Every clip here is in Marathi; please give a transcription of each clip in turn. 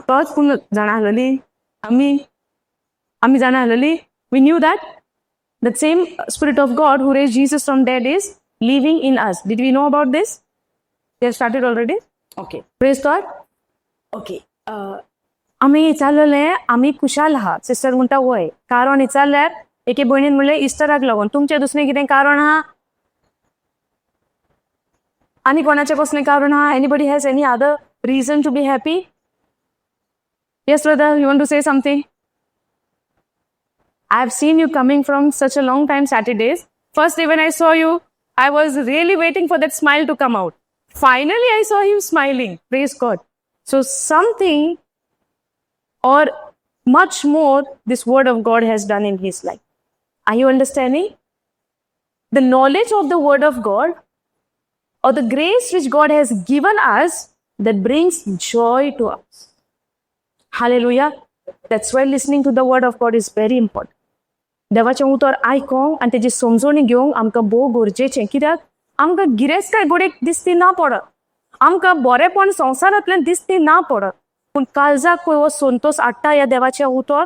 तोच पूण जाणा आहलोली आमी जाणा आहलोली. We knew that the same Spirit of God who raised Jesus from dead is living in us. Did we know about this? We have started already? Okay. Praise God. Okay. आमी विचारलेले आमी खुशाल आहा. सिस्टर म्हणटा वय. कारण विचारल्यार एके भयणीन म्हणलें इस्टराक लागून. तुमचें दुसरें कितें कारण आहा? आनी कोणाचें कसलें कारण आहा? Anybody has any other reason to be happy? Yes, brother, you want to say something? I have seen you coming from such a long time Saturdays. First day when I saw you, I was really waiting for that smile to come out. Finally, I saw you smiling. Praise God. So something or much more this word of God has done in his life. Are you understanding? The knowledge of the word of God or the grace which God has given us that brings joy to us. Hallelujah. That's why listening to the word of God is very important. देवाचें उतर आयकोंक आनी तेजी समजणी घेवंक आमकां भोव गरजेचें. कित्याक आमकां गिरेस्तकाय गोडेक दिसती ना पडत, आमकां बरेपण संवसारांतल्यान दिसती ना पडत, पूण काळजाक खंय हो संतोष हाडटा ह्या देवाचें उतर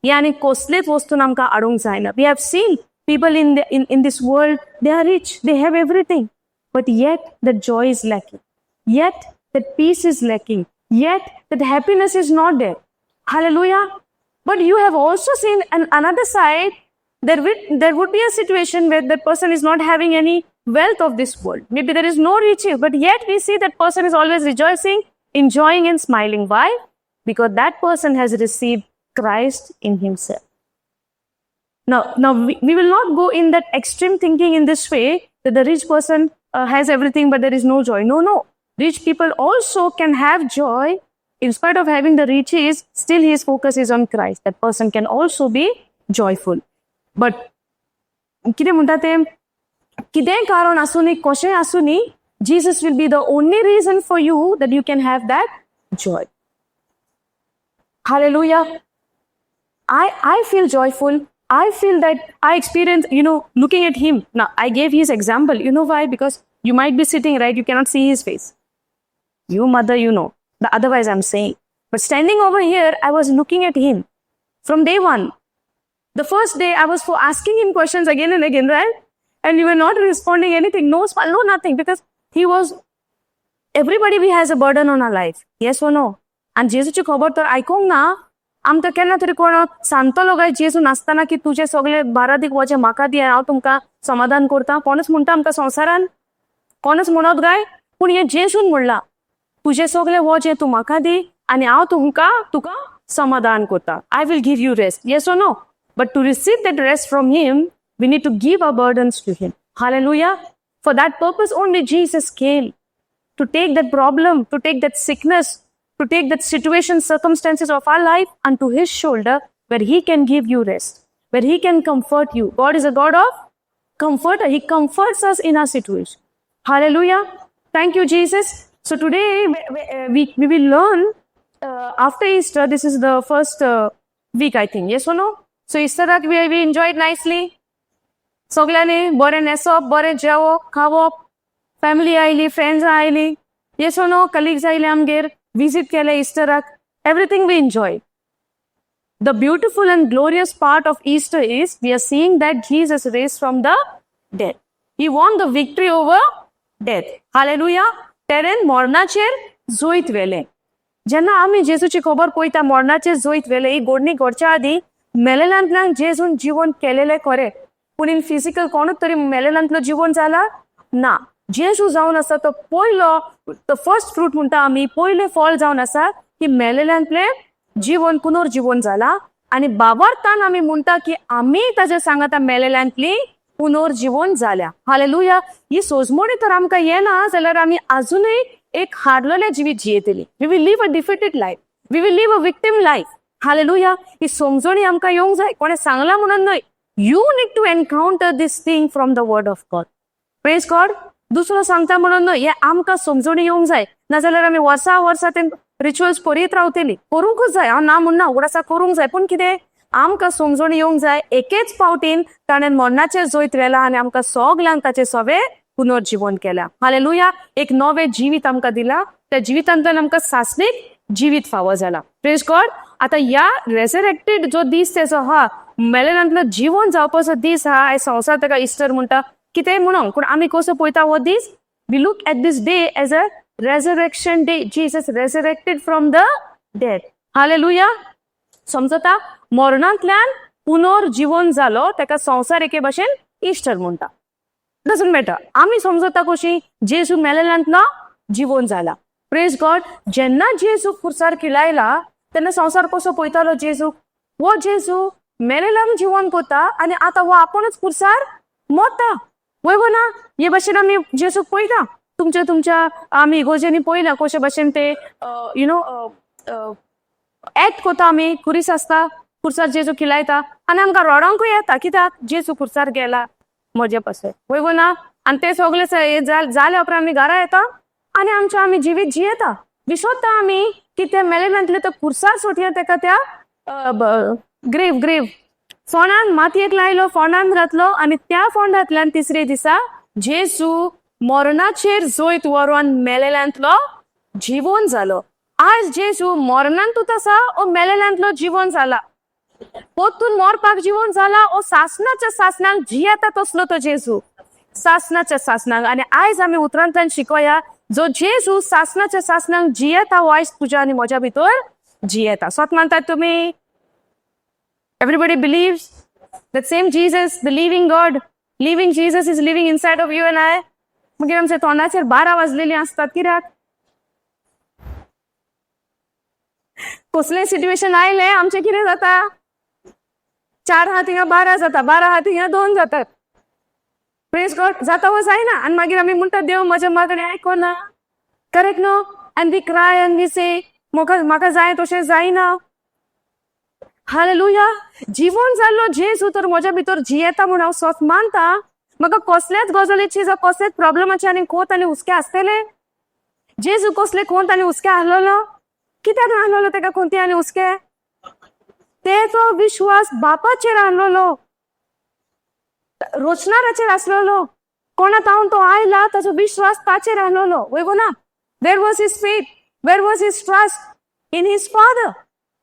हे आनी कसलेच वस्तून आमकां हाडूंक जायना. We have seen people in this world, they are rich, they have everything, but yet the joy is lacking, yet that peace is lacking, yet that happiness is not there. Hallelujah. But you have also seen another side. There would be a situation where that person is not having any wealth of this world. Maybe there is no riches, but yet we see that person is always rejoicing, enjoying and smiling. Why? Because that person has received Christ in himself. Now we will not go in that extreme thinking in this way that the rich person has everything but there is no joy. No. Rich people also can have joy. In spite of having the riches, still his focus is on Christ. That person can also be joyful. But कितें म्हणटा तें कितेंय कारण आसूनी कशेंय आसूनी, Jesus will be the only reason for you that you can have that joy. Hallelujah. I feel joyful. I feel that I experience, looking at him. Now, I gave his example. You know why? Because you might be sitting, right? You cannot see his face. You mother, you know. Otherwise, I'm saying. But standing over here, I was looking at him from day one. The first day, I was asking him questions again and again, right? And you were not responding anything. No smile, no nothing. Because everybody has a burden on our life. Yes or no? And Jesuची खबर तर आयकोंक ना, आम तर केन्ना तरी कोण सांगतलो काय जेजू नासतना की तुझे सगळे बारादीक वचे म्हाका दी हांव तुमकां समाधान करता. कोणच म्हणटा आमकां संवसारान? कोणच म्हणत काय? पूण हे जेजून म्हणला तुझे सगळे वचे तूं म्हाका दी आनी हांव तुका समाधान करता. I will give you rest. Yes or no? But to receive that rest from him, we need to give our burdens to him. Hallelujah. For that purpose only Jesus came. To take that problem, to take that sickness, to take that situation, circumstances of our life onto his shoulder where he can give you rest, where he can comfort you. God is a God of comfort. He comforts us in our situation. Hallelujah. Thank you, Jesus. So today we will learn after Easter. This is the first week, I think. Yes or no? So Easter we enjoyed nicely. सगळ्यांनी बरें न्हेसप, बरें जेवप, खावप, family oily, friends oily. Yes or no? Colleagues आयले आमगेर, visit केले Easterak. Everything we enjoyed. The beautiful and glorious part of Easter is we are seeing that Jesus raised from the dead. He won the victory over death. Hallelujah. तेरेन मरणाचेर जोईत वेले. जेन्ना आमी जेजूची खबर पळयता मरणाचेर जोईत वेले, ही गोडणी करच्या आदी मेलेल्यांतल्यान जेजून जीवन केलेले खरे, पूण इन फिजिकल कोणूच तरी मेलेल्यांतलो जीवन जाला ना. जेजू जावन आसा तो पयलो, द फर्स्ट फ्रूट म्हणटा आमी, पयले फळ जावन आसा की मेलेल्यांतले जीवन पुनर्जीवन जाला आनी बाबार्थान आमी म्हणटा की आमी ताजे सांगाता मेलेल्यांतली पुनर्जीवन जाल्या. हालेलुया. ही सोजमोडी तर आमकां येना जाल्यार आमी अजूनय एक हारलेले जिवीत जियेतली. We will live a defeated life. We will live a victim life. Hallelujah. ही समजणी आमकां येवंक जाय. कोणे सांगला म्हणून न्हय. You need to encounter this thing from the word of God. Praise God. दुसरो सांगता म्हणून न्हय, हे आमकां समजणी येवंक जाय. नाजाल्यार आमी वर्सा ते रिच्युअल्स पळयत रावतली. करूंकच जाय, हांव ना म्हणना, उगडासा करूंक जाय, पूण कितें आमकां समजणी येवंक जाय. एकेच फावटीन ताणें मरणाचेर जोईत व्हेला आनी आमकां सगल्यांक ताचें सवे पुनर्जीवन केला. हालेलुया. एक नवें जिवीत आमकां दिला. त्या जिवितांतल्यान आमकां सासणीक जिवीत फावो जाला. Praise God. आता या रेसरेक्टेड जो दीस तेचो हा मेलेल्यांतलो जिवंत जावपाचो दीस हा, आयज संवसार ताका इस्टर म्हणटा. कितेंय म्हणूंक, पूण आमी कसो पळयता हो दीस? We look at this day as a resurrection day. Jesus resurrected from the dead. Hallelujah. समजता? मरणांतल्यान पुनर्जीवन जालो, ताका संवसार एके भाशेन इस्टर म्हणटा. Doesn't matter. आमी समजता कशी? जेजू मेलेल्यांतलो जिवन जाला. Praise God. जेन्ना जेजू खुर्सार किलायला तेन्ना संवसार कसो पळयतालो जेजू? वो जेजू मेलेल्यांक जिवन कोता आनी आतां हो आपुणूच खुर्सार मरता. वय ना? हे भाशेन आमी जेजूक पळयता. तुमच्या आमी इगोजेनी पळयला कशे भाशेन ते एक्ट कोता आमी. खुरीस आसता, खुर्सार जेजू किलायता आनी आमकां रडोंकूय येता. कित्याक? जेजू खुर्सार गेला म्हजे पासय. वय ना? आनी ते सगळे जाले उपरांत आमी घरा येता आनी आमी जिवीत जियेता. विसोदता आमी की ते मेलेल्यांतले ते खुर्सार सोटया ताका त्या ग्रेव फोंडान मातयेक लायलो, फोंडान घातलो आनी त्या फोंडांतल्यान तिसरे दिसा जेजू मरणाचेर जैत व्हरून मेलेल्यांतलो जिवन जालो. आज जेजू मरणांतूच आसा ओ मेलेल्यांतलो जिवन जाला? पोतून मरपाक जिवन जाला ओ सासणाच्या सासणांक जियेता तसलो तो जेजू? सासणाच्या सासणांक. आनी आयज आमी उतरांतल्यान शिकोया जो जेजू सासणाच्या सासणांक जियेता हो आयज तुज्या आनी म्हज्या भितर जियेता. स्वत मानतात तुमी? Everybody believes that same Jesus, the living God, living Jesus is living inside of you and I. मागीर आमच्या तोंडाचेर 12 वाजलेली असतात. कित्याक? कसले सिच्युएशन आयले आमचे कितें जाता? 4 हात हिंगा 12 जाता, 12 हात हिंगा 2 जातात. Praise God. जाता हो जायना आनी मागीर आमी म्हणटा देव म्हज्या मागणे आयकोना. करेक्ट न्हू? And we cry and we say म्हाका जाय तशें जायना. हालेलुया. जिवन जाल्लो जेजू तर म्हज्या भितर जियेता म्हूण हांव स्वत मानता. म्हाका कसलेच गजालीची जावं कसलेच प्रॉब्लेमाचे आनी खोत आनी हुस्के आसतले? जेजू कसले खोंत आनी हुस्के आहलोलो? कित्याक आहलोलो ताका खोंती आनी हुस्के? तेचो विश्वास बापाचेर आहलोलो, रोचणाराचेर आसलोलो. कोणात हांव तो आयला ताचो विश्वास ताचेर आहलोलो. वय ना? Where was his faith? Where was his trust? In his father.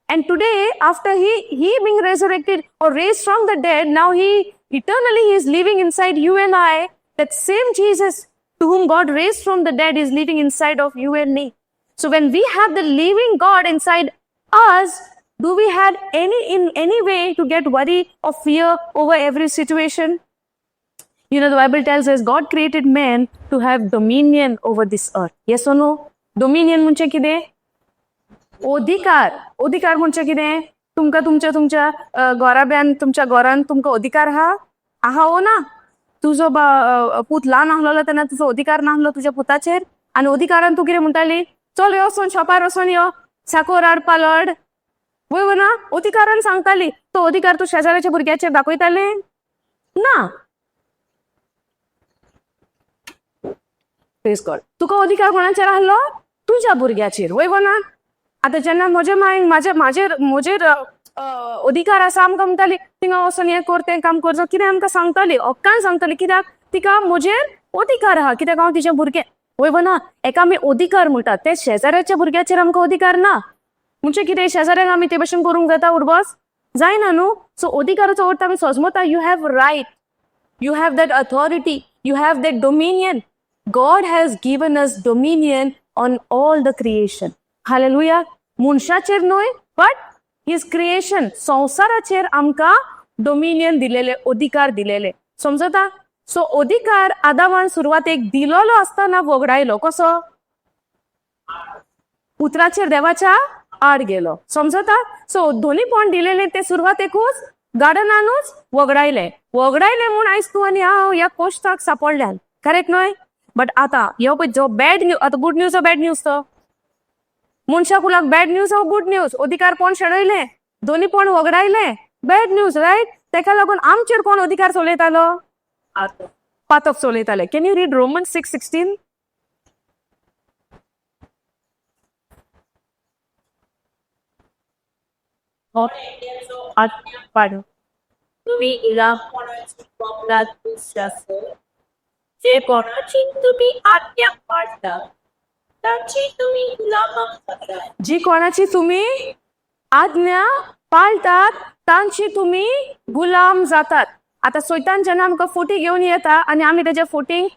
And today, after he being resurrected or raised from the dead, now eternally he is living inside you and I. That same Jesus to whom God raised from the dead is living inside of you and me. So when we have the living God inside us, do we have in any way to get worried or fear over every situation? You know, the Bible tells us God created man to have dominion over this earth. Yes or no? Dominion म्हणजे कितें? अधिकार म्हणजे कितें? तुमकां तुमच्या घोराब्यान तुमच्या घरान तुमकां अधिकार आहा हो ना? तुजो पूत ल्हान आहलोलो तेन्ना तुजो अधिकार नाहलो तुज्या पुताचेर आनी अधिकारान तूं कितें म्हणटाली? चल यो वचून शॉपार वचून यो, साकोर हाड पालड. वय ना? अधिकारान सांगताली. तो अधिकार तूं शेजाऱ्याच्या भुरग्याचेर दाखयताले ना. Praise God. तुका अधिकार कोणाचेर आहलो? तुज्या भुरग्याचेर. वय ना? आता जेन्ना म्हजे मायन म्हजेर अधिकार आसा आमकां म्हणटाली थिंगा वचून हें कर तें काम करचो. कितें आमकां सांगताली? हक्कान सांगताली. कित्याक? तिका म्हजेर अधिकार आहा. कित्याक हांव तिचें भुरगें. वय ना? एका आमी अधिकार म्हणटात ते शेजाऱ्याच्या भुरग्याचेर आमकां अधिकार ना. म्हणजे कितें? शेजाऱ्याक आमी ते भशेन करूंक जाता उडबस? जायना न्हू. सो अधिकाराचो अर्थ आमी समजता. You have right, you have that authority, you have that dominion. God has given us dominion on all the creation. Hallelujah. मनशाचेर न्हय बट हिज क्रिएशन, संवसाराचेर आमकां डोमिनियन दिलेले, अधिकार दिलेले. समजता? सो अधिकार आदामान सुरवातेक दिलोलो आसतना वगडायलो. कसो? उतराचेर देवाच्या आड गेलो. समजता? सो दोनीपण दिलेले ते सुरवातेकूच गार्डनानूच वगडायले म्हूण आयज तूं आनी हांव ह्या कोश्टाक सापडल्यान. करेक्ट न्हय? बट आतां ह्यो पळय जो बॅड न्यूज, आतां गुड न्यूज बॅड न्यूज तो मनशाक उलाक बॅड न्यूज हो गुड न्यूज. अधिकार कोण शेडयले? दोन्ही पण वगडायले. Bad news, right? तेका लागून आमचेर कोण अधिकार चलयतालो? पातक चलयताले. Can you read Romans 6:16? पाडू. तुम्ही इला कोणाची बोमलात जे कोणाची तुम्ही आज्ञा पाळटा त्यांची तुम्ही गुलाम जातात. जी कोणाची तुम्ही आज्ञा पाळतात तांची तुम्ही गुलाम जातात. आता सैतान जेन्ना आमकां फोटी घेऊन येता आणि आम्ही त्याच्या फोटींक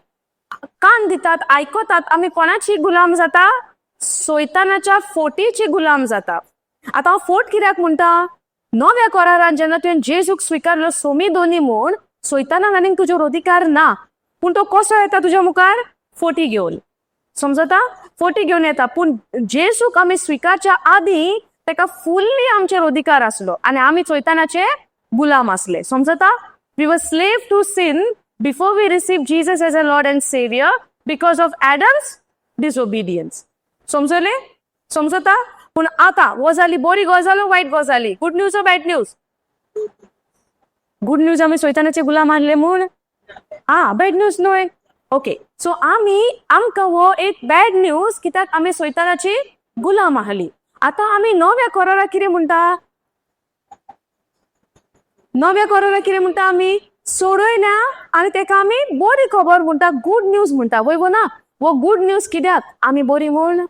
कान दितात ऐकतात आम्ही कोणाची गुलाम जाता सैतानाच्या फोटीची गुलाम जाता. आता हांव फोट कित्याक म्हणटा नव्या करारान जेन्ना तुवें जेजूक स्विकारलो सोमी दोनी म्हूण सैतानाक आनीक तुजेर अधिकार ना पूण तो कसो येता तुज्या मुखार फोटी घेवन समजता फोटी घेवन येता पूण जेजूक आमी स्विकारच्या आदी तेका फुल्ली आमचेर अधिकार आसलो आनी आमी सैतानाचे गुलाम आसले समजता. We were slave to sin before we receive Jesus as a lord and saviour because of Adam's disobedience समजले समजता. पूण आता वो जाली बरी गजाल वायट गजाली गुड न्यूज और बॅड न्यूज. गुड न्यूज आमी सैतानाचे गुलाम आसले म्हूण बॅड न्यूज न्हय. ओके सो आमकां वो एक बॅड न्यूज कित्याक आमी सैतानाची गुलाम आसली. आता आमी नव्या कराराक कितें म्हणटा नव्या कराराक कितें म्हणटा आमी सोडयल्या आनी तेका आमी बरी खबर म्हणटा गुड न्यूज म्हणटा वय गो ना. वो गुड न्यूज कित्याक आमी बरी म्हूण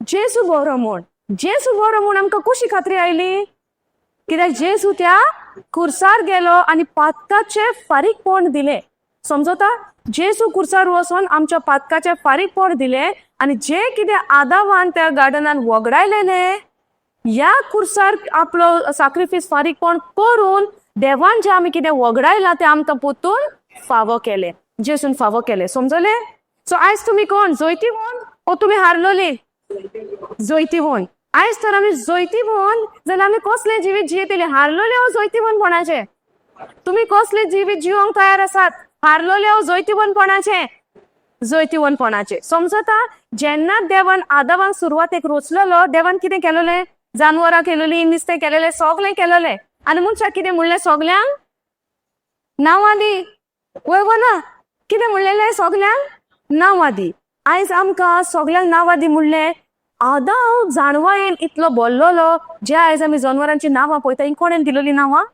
जेजू बरो म्हूण आमकां कशी खात्री आयली कित्याक जेजू त्या खुर्सार गेलो आनी पातकाचे फारीकपण दिले समजता. जेजू खुर्सार वचोन आमच्या पातकाचे फारीकपण दिले आनी जे कितें आदावान त्या गार्डनान वगडायलेले ह्या खुर्सार आपलो सॅक्रिफायस फारीकपण करून देवान जे आमी कितें वगडायला ते आमकां पोतून फावो केले जेजून फावो केले समजले. सो आयज तुमी कोण जोयती म्हूण ओ तुमी हारलोली जोयती म्हूण. आयज तर आमी जोयती म्हूण जाल्यार आमी कसले जिवीत जियेतले हारलोले हो जोयती म्हूणपणाचे. तुमी कसले जिवीत जिवंक तयार आसात हारलोले हो जोयती म्हूणपणाचे समजता. जेन्ना देवान आदावान सुरवातेक रचलेलो देवान कितें केलेले जानवरां केलेली निस्तें केलेले सगळें केलेले आनी मनशाक कितें म्हणलें सगल्यांक नांवां दी वय गो ना कितें म्हणलेलें सगल्यांक नांवां दी. आयज आमकां सगल्यांक नांवां दी म्हणलें आदां जानवरांन इतलो बोल्लोलो जे आयज आमी जनवरांची नांवां पळयता ही कोणेन दिलोली नांवां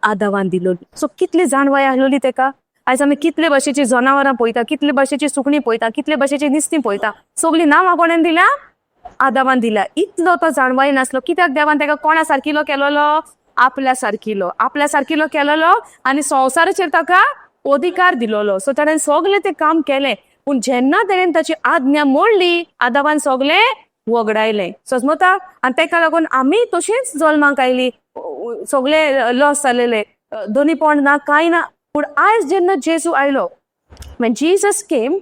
आदावान दिलोली. सो कितली जानवां आहलोली तेका. आयज आमी कितले भाशेची जनावरां पळयता कितले भाशेची सुकणीं पळयता कितले भाशेची निस्तीं पळयता सगळीं नांवां कोणेन दिल्या आदावान दिल्या. इतलो तो जानवाय नासलो कित्याक देवान तेका कोणा सारकिलो केलेलो आपल्या सारकिलो केलेलो आनी संवसाराचेर ताका अधिकार दिलोलो. सो ताणें सगळें तें काम केलें पूण जेन्ना तेणेन ताची आज्ञा मोडली आदावान सगळें वगडायलें समजता. आनी तेका लागून आमी तशींच जल्माक आयली सगळे लॉस जालेले दोनीपण ना कांय ना. पूण आयज जेन्ना जेजू आयलो when Jesus came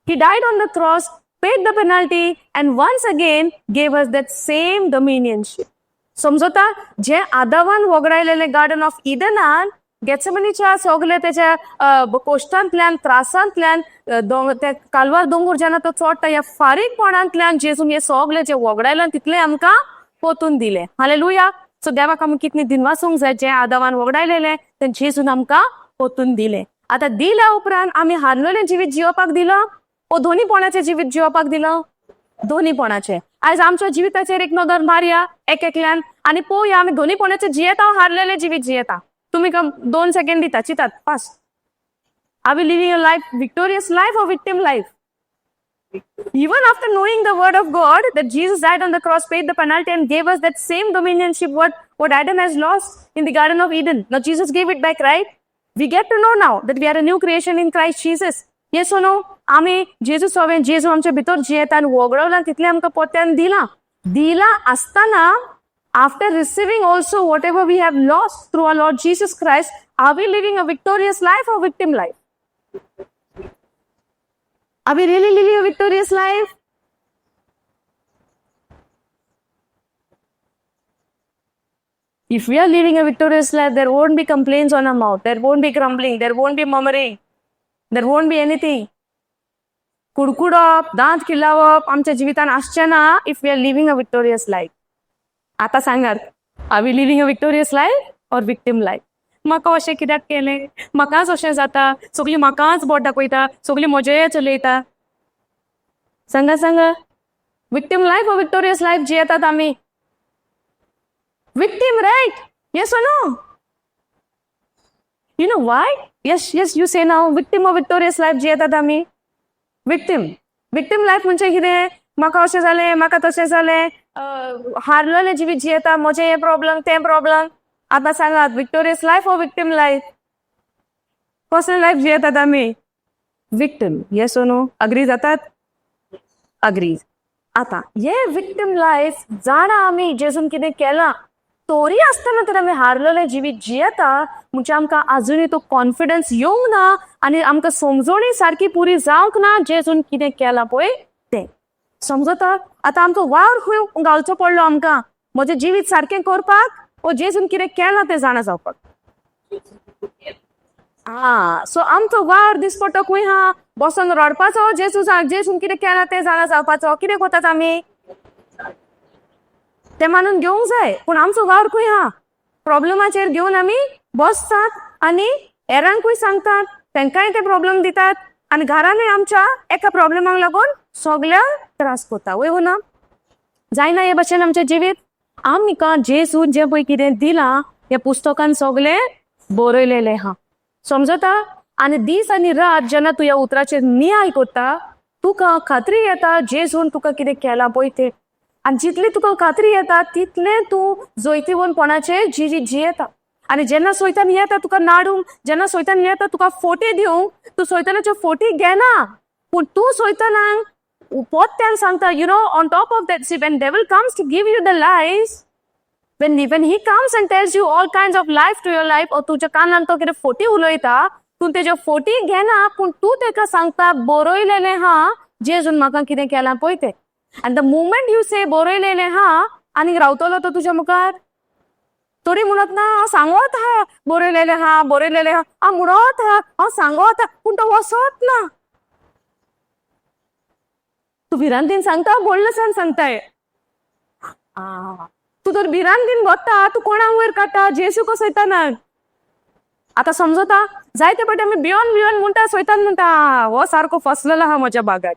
he died on the cross paid the penalty and once again gave us that same dominionship समजता. जे आदावान वगडायलेले गार्डन ऑफ इडनान गेत्सेमनीच्या सगळे त्याच्या कोश्टांतल्यान त्रासांतल्यान त्या कालवार दोंगूर जेन्ना तो चोडटा ह्या फारीकपणांतल्यान जेजून हे सगळे जे वगडायल्यान तितले आमकां पोतून दिले हालेलुया. सो देवाक आमी कितली दिनवासूंक जाय जे आदावान वगडायलेले ते जेजून आमकां पोतून दिले. आता दिल्या उपरांत आमी हारलेले जिवीत जिवपाक दिलो ओ दोनीपणाचे जिवीत जिवपाक दिलो दोनीपणाचे. आयज आमच्या जिविताचेर एक नदर मारया एकल्यान आनी पळोवया आमी दोनीपणाचे जियेता हारलेले जिवीत जियेता. तुमी 2 सेकंड दिता चितात fast. Are we living a life victorious life or victim life? Even after knowing the word of God that Jesus died on the cross, paid the penalty and gave us that same dominionship what Adam has lost in the Garden of Eden. Now Jesus gave it back, right? We get to know now that we are a new creation in Christ Jesus. Yes or no? आमी जेजू सोवेन जेजू आमच्या भितर जियेता आनी वगडवला तितले आमकां पोत्यान दिला आसतना after receiving also whatever we have lost through our Lord Jesus Christ, are we living a victorious life or victim life? Are we really living a victorious life? If we are living a victorious life, there won't be complaints on our mouth. There won't be grumbling. There won't be murmuring. There won't be anything. कुडकुडप दांत किल्लावप आमच्या जिवितान आसचें ना if we are living a victorious life. आता सांगात, are we living a victorious life or victim life? म्हाका अशें कित्याक केलें, म्हाकाच अशें जाता, सगळीं म्हाकाच बोट दाखयता, सगळीं म्हजें चलयता. सांगा victim life or victorious life जियेतात आमी? Victim, right? Yes or no? You know why? Yes, you say now. Victim or victorious life जियेतात आमी? Victim. विक्टीम लायफ म्हणजे कितें? म्हाका अशें जालें, म्हाका तशें जालें, हारलेलें जिवीत जियेता, म्हजें हे प्रॉब्लम, तें प्रॉब्लम. आतां सांगात, विक्टोरियस लायफ ओ विक्टीम लायफ? कसलें लायफ जियेतात आमी? विक्टीम. येस ओ नो? अग्री जातात? अग्री. आता हे विक्टीम लायफ जाणा आमी जेजून कितें केलां तोरी आसतना तर आमी हारलेलें जिवीत जियेता म्हणजे आमकां आजुनूय तो कॉन्फिडन्स येवंक ना आनी आमकां समजोणी सारकी पुरी जावंक ना जेजून कितें केलां पळय तें. समजता? आतां आमचो वावर खंय घालचो पडलो आमकां? म्हजें जिवीत सारकें करपाक ओ जेजून कितें केलां तें जाणा जावपाक? सो आमचो वावर दिसपट्टो खंय हा? बसून रडपाचो जेजून कितें केलां तें जाणा जावपाचो? कितें कोतात आमी? ते मानून घेवंक जाय, पूण आमचो वावर खंय हा? प्रॉब्लेमाचेर घेवन आमी बसतात आनी हेरांकूय सांगतात, तेंकांय ते प्रॉब्लेम दितात आनी घरानूय आमच्या एका प्रॉब्लेमाक लागून सगळ्यांक त्रास कोता. वय ना? जायना हे भाशेन आमचें जिवीत? आमकां जेजून जें पळय कितें दिलां हे पुस्तकान सगळें बरयलेलें हा. समजता? आनी दीस आनी रात जेन्ना तूं ह्या उतराचेर नियाळ कोत्ता तुका खात्री येता जेजून तुका कितें केलां पळय तें. आनी जितली तुका खात्री येता तितलें तूं जोयतीवनपणाचें जिवीत जियेता. आनी जेन्ना सैतान येता तुका नाडूंक, जेन्ना सैतान येता तुका फोटी दिवंक, तूं सैतानाच्यो फोटी घेना, पूण तूं सैतानाक पोत्त्यान सांगता, you know, on top of that, see when devil comes to give you the lies, when he comes and tells you all kinds of life to your life, or तुज्या कानान तो कितें फोटी उलयता, तूं तेज्यो फोटी घेना, पूण तूं तेका सांगता बरयलेलें हा जेजून म्हाका कितें केलां पळय तें. And the moment you say बरयलेलें हा आनी रावतलो तो तुज्या मुखार? तोरी म्हणत ना हांव सांगत हा बरयलेलें हा, बरयलेलें हा, हांव म्हणत हा, हांव सांगत हा, पूण तो वसत ना. तूं भिरांतीन सांगता बोडलसाण सांगताय? तूं तर भिरांतीन बसता, तूं कोणाक वयर काडटा? जेजू को सैतानाक? आता समजता? जायते फावटी आमी भियोन भियोन म्हणटा, सैतान म्हणटा हो सारको फसलेलो आहा म्हज्या बागाक.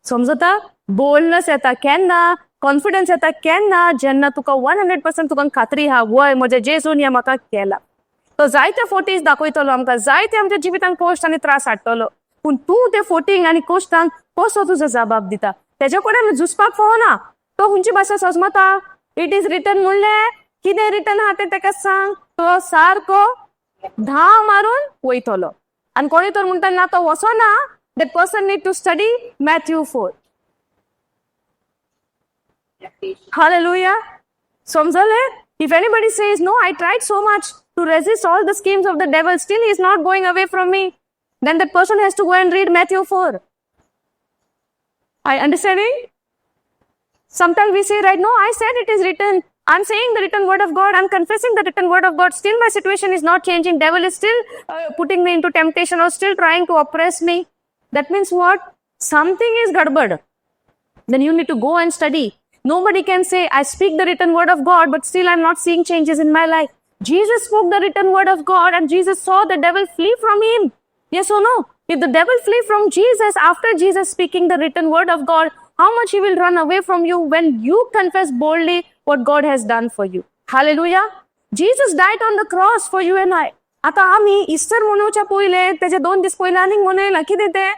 समजता? बोल्डनेस येता केन्ना, कॉन्फिडन्स येता केन्ना, जेन्ना तुका 100% तुका खात्री हा, वय म्हज्या जेजून हें म्हाका केलां. तो जायते फोटीज दाखयतलो आमकां, जायते आमच्या जिवितांत कश्ट आनी त्रास हाडटलो, पूण तूं ते फोटींक आनी कश्टांक कसो तुजो जबाब दिता? तेजे कडेन झुजपाक फावना. तो खंयची भाशा समजता? इट इज रिटन म्हणलें, कितें रिटन आहा तें तेका सांग, तो सारको धांव मारून वयतलो. आनी कोणी तर म्हणटा ना तो वचना, that person need to study Matthew 4. Hallelujah. समजले? If anybody says, no, I tried so much to resist all the schemes of the devil, still he is not going away from me, then that person has to go and read Matthew 4. I understanding? Sometimes we say, right, no, I said it is written. I'm saying the written word of God. I'm confessing the written word of God. Still my situation is not changing. Devil is still putting me into temptation or still trying to oppress me. That means what? Something is gadbad. Then you need to go and study. Nobody can say, I speak the written word of God, but still I'm not seeing changes in my life. Jesus spoke the written word of God and Jesus saw the devil flee from him. Yes or no? If the devil flee from Jesus after Jesus speaking the written word of God, how much he will run away from you when you confess boldly what God has done for you. Hallelujah. Jesus died on the cross for you and I. आता आम्ही ईस्टर मनवच्या पहिले त्याचे 2 दीस पहिले आनीक मनयला कितें ते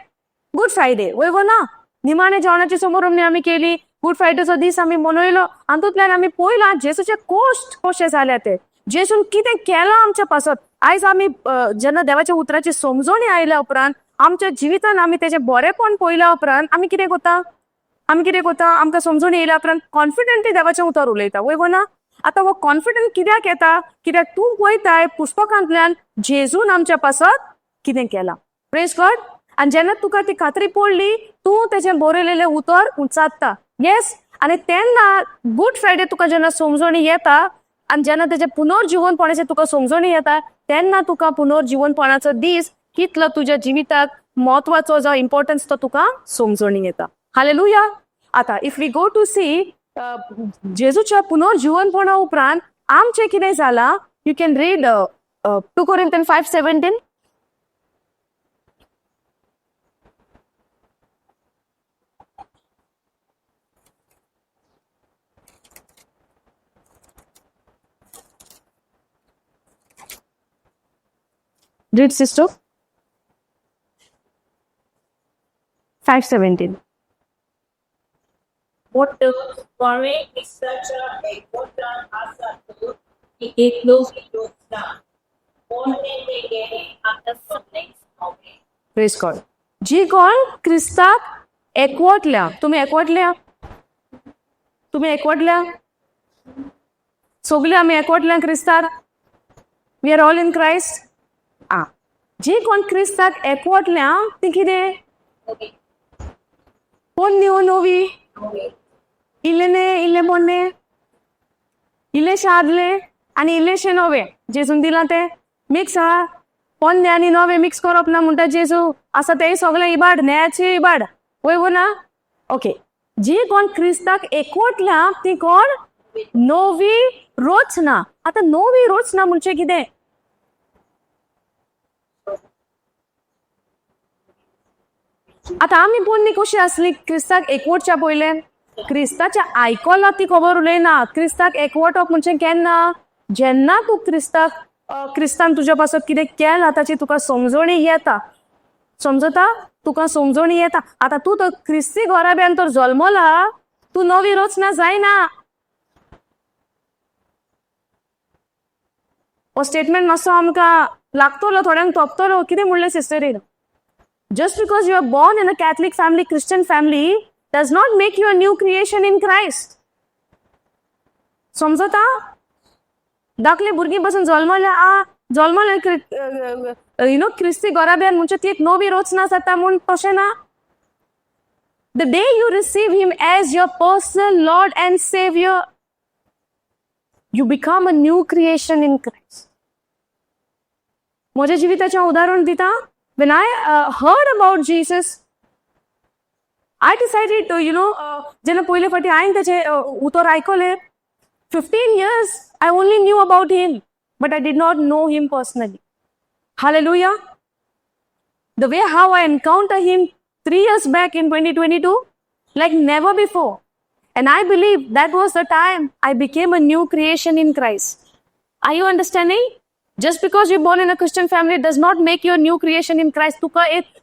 गुड फ्रायडे वय ना निमाणे जेवणाची समारंभ आमी केली गुड फ्रायडेचो दीस आमी मनयलो आनी तुतल्यान आमी पळयलां जेजूचे कोश्ट कशे जाले ते जेजून कितें केलां आमच्या पासत आयज आमी जेन्ना देवाच्या उतराची समजणी आयल्या उपरांत आमच्या जिवितान आमी तेजें बरेपण पळयल्या उपरांत आमी कितें कोता आमकां समजून येयल्या उपरांत कॉन्फिडंटली देवाचें उतर उलयता वय ना आता हो कॉन्फिडंट कित्याक येता कित्याक तूं पळयताय पुस्तकांतल्यान जेजून आमच्या पासत कितें केलां प्रेज गॉड आनी जेन्ना तुका ती खात्री पडली तूं तेजें बरयलेलें उतर उचात्ता येस आनी तेन्ना गुड फ्रायडे तुका जेन्ना समजणी येता आनी जेन्ना तेजें पुनर्जीवनपणाचें तुका समजणी येता तेन्ना तुका पुनर्जीवनपणाचो दीस कितलो तुज्या जिविताक म्हत्वाचो जो इम्पॉर्टन्स तो तुका समजणी येता हालेलुया आता if we go to see जेजूच्या पुनर्जीवनपणा उपरांत आमचें कितें जालां you can read 2 Corinthians 5:17 read sister 5:17. What foreign is such a important asset to include the born again and the siblings of it. Praise God. जी कोण क्रिस्ताक एकवटल्या, तुम्ही एकवटल्या, तुम्ही एकवटल्या, सगळे आम्ही एकवटल्या क्रिस्ताक. We are all in Christ. आ जी कोण क्रिस्ताक एकवटल्या ती कितें? कोण न्यू नोवी इल्लेने इल्ले बोन्ने इल्लेशे आदले आनी इल्लेशे नवे जेजून दिला ते मिक्स आहा. पोन्ने आनी नवे मिक्स करप ना म्हणटा जेजू आसा ते सगळे इबाड, न्यायाची इबाड, वय ना. ओके, जी कोण क्रिस्ताक एकवटल्या ती कोण? नवी रचना. आता नवी रचना म्हणजे कितें? आता आमी पोन्नी कशी आसली क्रिस्ताक एकवटच्या पयले? क्रिस्ताच्या आयकला ती खबर उलयना. क्रिस्ताक एकवटप म्हणजे केन्ना? जेन्ना तूं क्रिस्तान तुज्या पासत कितें केलां ताची तुका समजणी येता. समजता? तुका समजणी येता. आता तूं तो क्रिस्ती घराब्यान तर जल्मला, तूं नवी रचना जायना. हो स्टेटमेंट मातसो आमकां लागतलो, थोड्यांक तोपतलो. कितें म्हणलें सिस्टरीन? Just because you are born in a Catholic family, Christian family, does not make you a new creation in Christ. समजता? धाकले भुरगीं पासून जल्मले क्रिस्ती घराब्यान म्हणजे ती एक नवी रचना जाता म्हूण तशें ना. The day you receive him as your personal Lord and Savior, you become a new creation in Christ. म्हज्या जिविताचें उदाहरण दिता. When I heard about Jesus, I decided to, जेन्ना पयले फावटी हांवें तेचे उतर आयकले, 15 years I only knew about him, but I did not know him personally. Hallelujah. The way how I encountered him 3 years back in 2022, like never before. And I believe that was the time I became a new creation in Christ. Are you understanding? Just because you're born in a Christian family does not make you a new creation in Christ.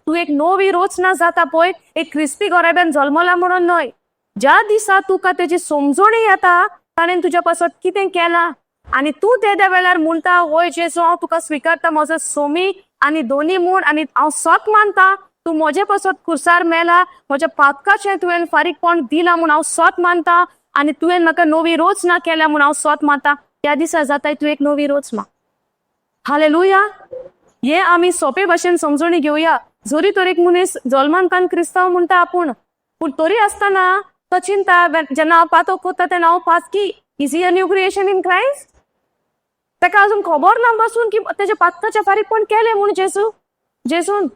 तू एक नवी रचना जाता पळय, एक क्रिस्ती घराब्यान जल्मला म्हणून न्हय. ज्या दिसा तुका तेची समजणी येता ताणें तुज्या पासत कितें केलां आनी तूं त्या वेळार म्हणटा, वय जेजू हांव तुका स्विकारता म्हजो सोमी आनी दोनी म्हूण, आनी हांव सत मानता तूं म्हजे पासत खुर्सार मेला, म्हज्या पातकाचें तुवें फारीकपण दिलां म्हूण हांव सत मानता आनी तुवें म्हाका नवी रचना केल्या म्हूण हांव सत मानता. त्या दिसा जाताय तूं एक नवी रचना. हालेलुया. हे आमी सोपे भाशेन समजणी घेवया. जरी तर एक मनीस जल्मांतल्यान क्रिस्तांव म्हणटा आपूण, पूण तरी आसतना तो चिंता जेन्ना हांव पातो करता तेन्ना हांव पातकी, is he a new creation in Christ? ताका अजून खबर ना बसून की तेच्या पातकाचे फारीकपण केलें म्हूण जेजून.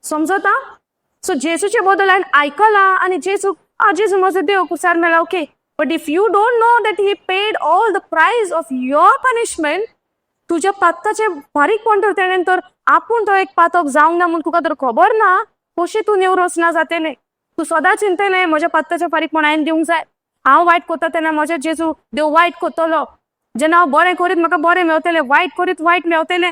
समजता? सो जेजूचे बद्दल हांवें आयकलां आनी जेजू म्हजो देव कुसार मेला. Okay, but if you don't know that he paid all the प्रायस ऑफ युअर पनिशमेंट, तुझ्या पातकाचे फारीकपण तर तेणें तर आपूण तो एक पातक जावंक ना म्हूण तुका तर खबर ना, कशी तूं न्यू रचना जातलें? तूं सदां चिंतलें म्हज्या पातकाचें फारीकपण हांवें दिवंक जाय. हांव वायट करता तेन्ना म्हजे जेजू देव वायट करतलो. जेन्ना हांव बरें करीत म्हाका बरें मेळटलें, वायट करीत वायट मेळटलें.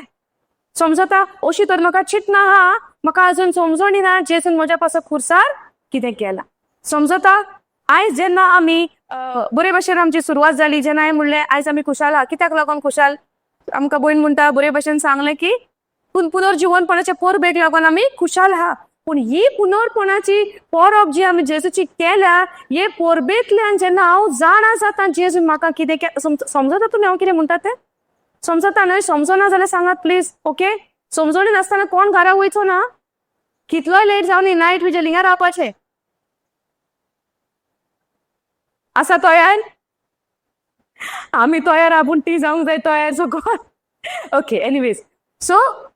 समजता? अशी तर म्हाका चिंतना आहा. म्हाका अजून समजणी ना जेजून म्हज्या पासत खुर्सार कितें केलां. समजता? आयज जेन्ना आमी बरे भाशेन आमची सुरवात जाली, जेन्ना हांवें म्हणलें आयज आमी खुशाल आहा. कित्याक लागून खुशाल? आमकां भयण म्हणटा बरे भाशेन सांगलें की पुनर्जीवनपणाच्या परबेक लागून आमी खुशाल आहा. पूण ही पुनर्पणाची परब जी आमी जेजूची केल्या, हे परबेंतल्यान जेन्ना हांव जाणा जाता जेजून म्हाका कितें समजता तुमी हांव कितें म्हणटा तें? समजता न्हय? समजना जाल्यार सांगात प्लीज. ओके, समजणी नासतना कोण घरा वयचो ना? कितलोय लेट जावन न्ही, नायट विजल हिंगा रावपाचें. आसा तयार? आमी तयार आहा, पूण ती जावंक जाय तयार. सो कोण? Okay, anyways. सो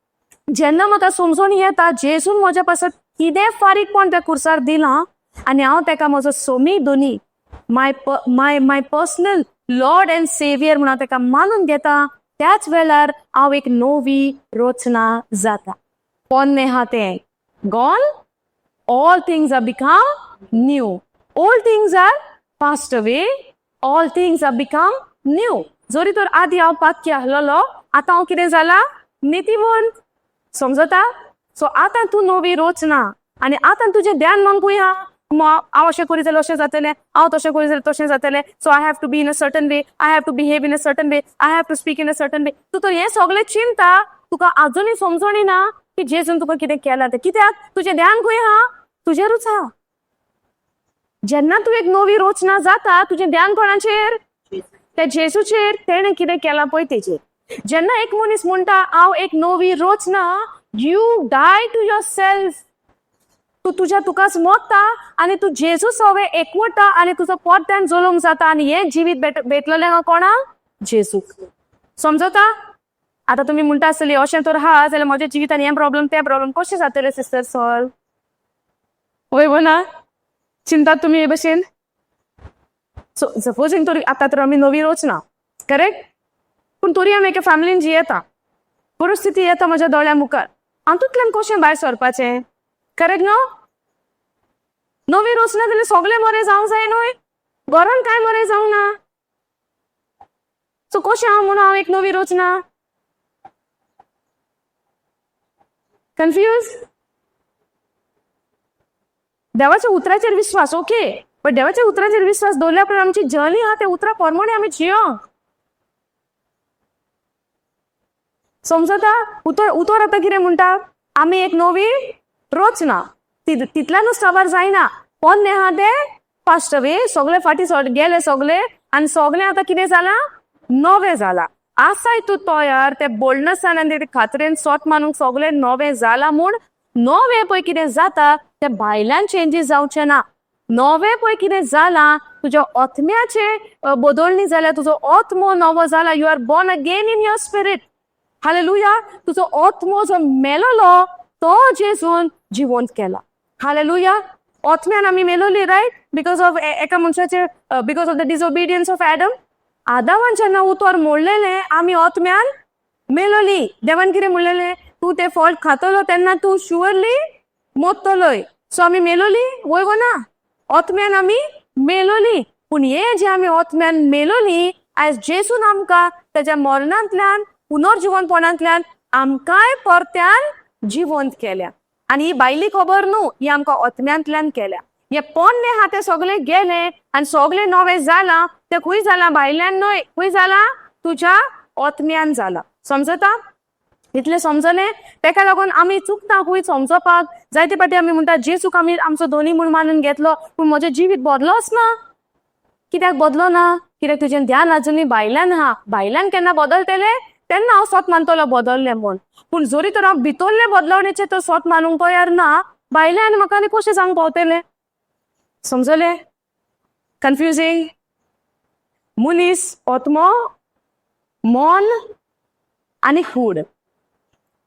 जेन्ना म्हाका समजून येता जेजून म्हज्या पासत कितें फारीकपण त्या खुर्सार दिलां आनी हांव ताका म्हजो सोमी दोनी माय पर्सनल लॉर्ड एंड सेवियर म्हणून ताका मानून घेता, त्याच वेळार हांव एक नवी रचना जाता. पोन्ने आहा तें gone, all things are become new. Old things are passed away, all things are become new. जरी तर आदी हांव पातकी आहलोलो, आतां हांव कितें जाला? नितीवंत. समजता? सो आतां तूं नवी रचना आनी आतां तुजें ध्यान मागूय हा हांव अशें करी जाल्यार अशें जातलें, हांव तशें करी जाल्यार तशें जातलें, so I have to be in a certain way, I have to behave in a certain way, I have to speak in a certain way. तूं तर हें सगळें चिंता, तुका आजुनूय समजोनी ना की जेजून तुका कितें केलां तें. कित्याक तुजें ध्यान खंय हा? तुजेरूच हा. जेन्ना तूं एक नवी रचना जाता तुजें ध्यान कोणाचेर? त्या जेजूचेर, तेणें कितें केलां पळय तेचेर. जेन्ना एक मनीस म्हणटा हांव एक नवी रचना, you die to yourself. तू तुज्या तुकाच मोडटा आनी तू जेजू सगळे एकवटा आनी तुजो परत्यान जळोवंक जाता आनी हें जिवीत भेटलेलें कोणाक? जेजूक. समजता? आतां तुमी म्हणटा आसतलीं अशें तर हा जाल्यार म्हज्या जिवितान हें प्रॉब्लेम तें प्रॉब्लेम कशें जातलें सिस्टर सॉल्व? वय ना चिंतात तुमी हे भशेन? सो सपोजींग तरी आतां तर आमी नवी रचना, करेक्ट? पूण तरी आमी एका फॅमिलीन जियेता, परिस्थिती येता म्हज्या दोळ्या मुखार, हातूंतल्यान कशें भायर सरपाचें? करेक्ट न्हू? नवी रचना जाल्यार सगळें बरें जावंक जाय न्हय? घरान कांय बरें जावंक ना. सो कशें हांव म्हणून हांव एक नवी रचना? कन्फ्यूज? देवाच्या उतराचेर विश्वास ओके, पण देवाच्या उतराचेर विश्वास दवरल्या उपरांत आमची जर्नी आहा त्या उतरा प्रमाणे आमी जियोंक. समजता? उतर आतां कितें म्हणटा? आमी एक नवी रचना. तितल्यानूच काबार जायना. पोन्ने आहा ते पास्ट वे, सगळे फाटी गेले सगळे आनी सगळें आतां कितें जालां? नवें जालां. आसाय तूं तयार ते बोल्डनेसान आनी ते खात्रेन सोट मानूंक सगळें नवें जालां म्हूण नवें पळय कितें जाता ते भायल्यान चेंजीस जावचे ना. नवें पळय कितें जालां तुज्या आत्म्याचे बदलणी जाल्या, तुजो आत्मो नवो जाला. You are born again in your spirit. Hallelujah. तुजो आत्मो जो मेलोलो तो जेजून जिवंत केला. हालेलुया. आत्म्यान आमी मेलोली रायट बिकॉज ऑफ एका मनशाचे because of the disobedience of Adam. आदामान जेन्ना उतर मोडलेलें आमी आत्म्यान मेलोली. देवान कितें म्हणलेलें? तूं तें फळ खातलो तेन्ना तूं शुअरली मोडटलोय. सो आमी मेलोली, वय गो ना? आत्म्यान आमी मेलोली. पूण हे जे आमी आत्म्यान मेलोली आयज जेजून आमकां तेज्या मरणांतल्यान पुनर्जिवनपणांतल्यान आमकांय परत्यान जिवंत केल्या. आनी ही भायली खबर न्हू, ही आमकां आत्म्यांतल्यान केल्या. हे पोन्ने आहा ते सगळे गेले आनी सगळे नवें जालां. ते खंय जालां? भायल्यान न्हय, खंय जालां? तुज्या आत्म्यान जालां. समजता? इतलें समजलें? तेका लागून आमी चुकता खंय समजपाक. जायते फाटी आमी म्हणटा जेजूक आमी आमचो धनी म्हूण मानून घेतलो पूण म्हजें जिवीत बदलोच ना. कित्याक बदलो ना? कित्याक तुजें ध्यान आजुनूय भायल्यान आहा. भायल्यान केन्ना बदलतलें? तेन्ना हांव सोत मानतलो बदललें म्हूण. पूण जोरी तर हांव भितरले बदलावणेचे तर सोत मानूंक तयार ना, भायल्यान म्हाका आनी कशें सांग पावतलें? समजलें? कन्फ्युजींग? मनीस, आत्मो, मन आनी कूड.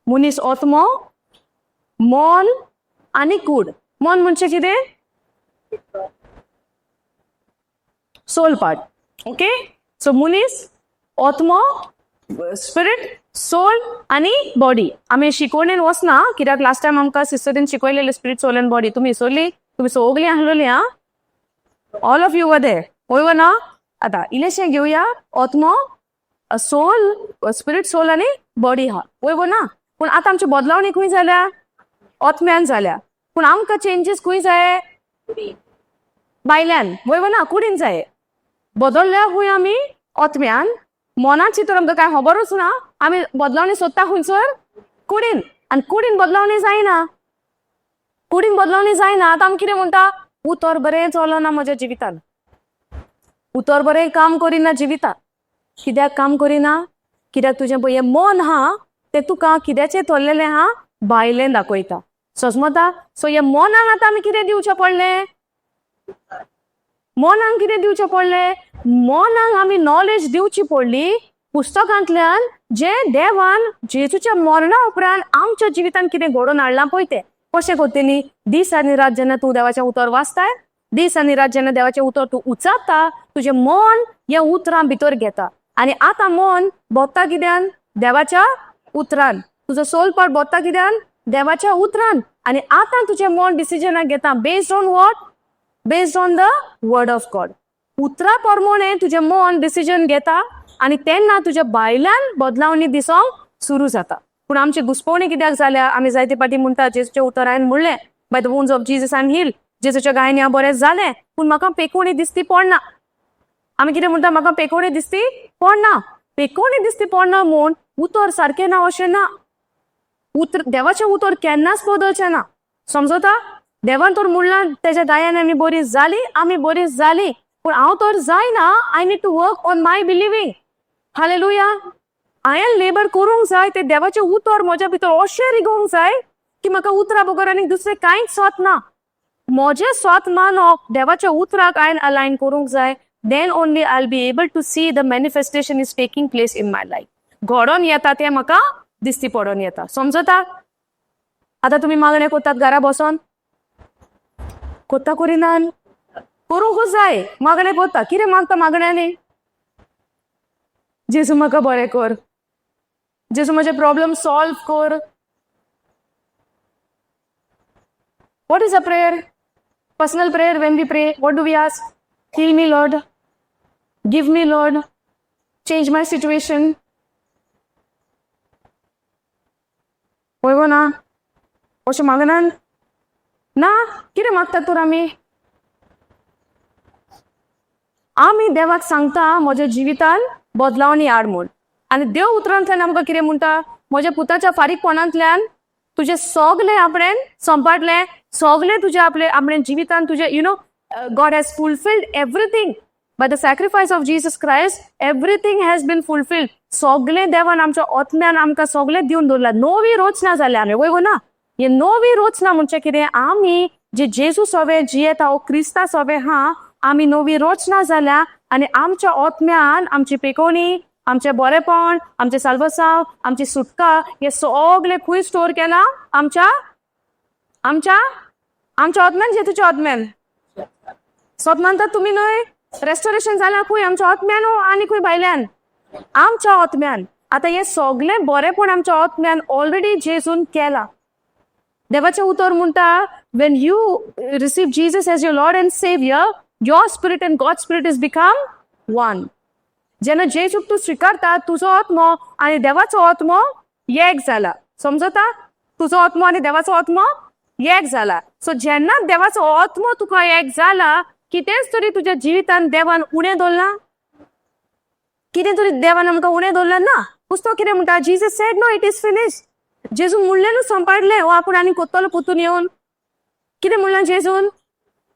मनीस, आत्मो, मन आनी कूड. मन म्हणजे कितें? Soul part. ओके? सो मनीस, आत्मो, स्पिरीट, सोल आनी बॉडी. आमी शिकवणेन वचना कित्याक लास्ट टायम आमकां सिस्टरीन शिकयलेलें स्पिरीट, सोल आनी बॉडी. तुमी विसरली? तुमी सगळीं आहलोलीं हा? ऑल ऑफ यू वर देर. वय ना? आतां इल्लेशें घेवया. आत्मो, सोल, स्पिरीट, सोल आनी बॉडी हा. वय ना? पूण आतां आमची बदलावणी खंय जाल्या? आत्म्यान जाल्या. पूण आमकां चेंजीस खंय जाय? भायल्यान. वय ना? कुडीन जाय. बदलल्या खंय आमी? आत्म्यान. मनाची तर आमकां कांय खबरूच ना. आमी बदलावणी सोदता खंयसर? कुडीन. आनी कुडीन बदलावणी जायना. कुडीन बदलावणी जायना. आतां आमी कितें म्हणटा? उतर बरें चलना म्हज्या जिवितान. उतर बरें काम करिना जिवितान. कित्याक काम करिना? कित्याक तुजें पळय हें मन हा तें तुका कित्याचें थरलेलें हा? भायलें दाखयता. समजता? सो हे मनाक आतां आमी कितें दिवचें पडलें? मनाक कितें दिवचें पडलें? मनाक आमी नॉलेज दिवची पडली पुस्तकांतल्यान जे देवान जेजूच्या मरणा उपरांत आमच्या जिवितान कितें घडोवन हाडलां पळय तें. कशें करतली? दीस आनी रात जेन्ना तूं देवाचें उतर वाचताय, दीस आनी रात जेन्ना देवाचें उतर तूं उचारता, तुजें मन ह्या उतरां भितर घेता. आनी आतां मन बोत्ता कित्यान? देवाच्या उतरान. तुजो सोल पार्ट बोत्ता कित्यान? देवाच्या उतरान. आनी आतां तुजें मन डिसिजनाक घेता based on what? Based on the word of God. उतरा प्रमाणे तुजें मन डिसिजन घेता आनी तेन्ना तुज्या भायल्यान बदलावणी दिसोंक सुरू जाता. पूण आमची घुसपवणी कित्याक जाल्या? आमी जायते फाटी म्हणटा जेजूच्या उतर हांवें म्हणलें by the wounds of Jesus I am healed. जेजूच्या गायने हांव बरें जालें. पूण म्हाका पेकोवणी दिसती पडना. आमी कितें म्हणटा, म्हाका पेकोवणी दिसती पडना. पेकोवणी दिसती पडना म्हूण उतर सारकें ना अशें ना. देवाचें उतर केन्नाच बदलचें ना. समजता? देवान तर म्हणलां तेज्या दयान आमी बरी जाली. पूण हांव तर जायना. I need to work on my believing. Hallelujah. हांवें लेबर करूंक जाय. ते देवाचें उतर म्हज्या भितर अशें रिगोवंक जाय की म्हाका उतरा बगर आनी दुसरें कांयच स्वत ना. म्हजें स्वत मानप देवाच्या उतराक हांवें अलायन करूंक जाय. Then only I will be able to see the manifestation is taking place in my life. घडोवन येता तें म्हाका दिसती पडोन येता. समजता? आतां तुमी मागणें कोत्तात घरा बसोन, कोत्ता करिनान? करूंकूच जाय. मागणें कोत्ता. कितें मागता मागण्यांनी? जेजू म्हाका बरें कर. जेजू म्हजे प्रॉब्लेम सॉल्व कर. What is a prayer? Personal prayer when we pray, what do we ask? Heal me, Lord. Give me, Lord. Change my situation. होय ना? अशें मागनान? ना. कितें मागतात तर आमी? आमी देवाक सांगता म्हज्या जिवितान बदलावणी हाड म्हूण. आनी देव उतरांतल्यान आमकां कितें म्हणटा? म्हज्या पुताच्या फारीकपणांतल्यान तुजें सगलें आपणें संपाटलें. सगलें तुजें आपणें जिवितान तुजें God has fulfilled everything. By the sacrifice of Jesus Christ, everything has been fulfilled. सगलें देवान आमच्या आत्म्यान आमकां सगलें दिवन दवरलां. नवी रचना जाल्या आमी. वय ना? हे नवी रचना म्हणजे कितें? आमी जे जेजू सवे जियेता हो क्रिस्ता सवे हा, आमी नवी रचना जाल्या. आनी आमच्या आत्म्यान आमची पेकोवणी, आमचें बरेपण, आमचें साल्वसांव, आमची सुटका हे सगलें खंय स्टोर केलां? आमच्या आत्म्यान. जेजूच्या आत्म्यान. स्वत मानतात तुमी न्हय? रेस्टोरेशन जाल्यार खंय? आमच्या आत्म्यान आनी खंय भायल्यान? आमच्या आत्म्यान. आतां हे सगलें बरेपण आमच्या आत्म्यान ऑलरेडी जेजून केलां. देवाचें उतर म्हणटा, when you receive Jesus as your Lord and Savior, your spirit and God's spirit is become one. जेन्ना जेजूक तूं स्विकारता, तुजो आत्मो आनी देवाचो आत्मो एक जाला. समजता? तुजो आत्मो आनी देवाचो आत्मो एक जाला. सो जेन्ना देवाचो आत्मो तुका एक जाला, कितेंच तरी तुज्या जिवितान देवान उणें दवरलां? कितें तरी देवान आमकां उणें दवरलां ना? पुस्तक कितें म्हणटा? Jesus said no, it is finished. जेजू म्हणलें न्हू संपाडलें. हो आपूण आनी कोत्तलो पुतून येवन. कितें म्हणलां जेजून?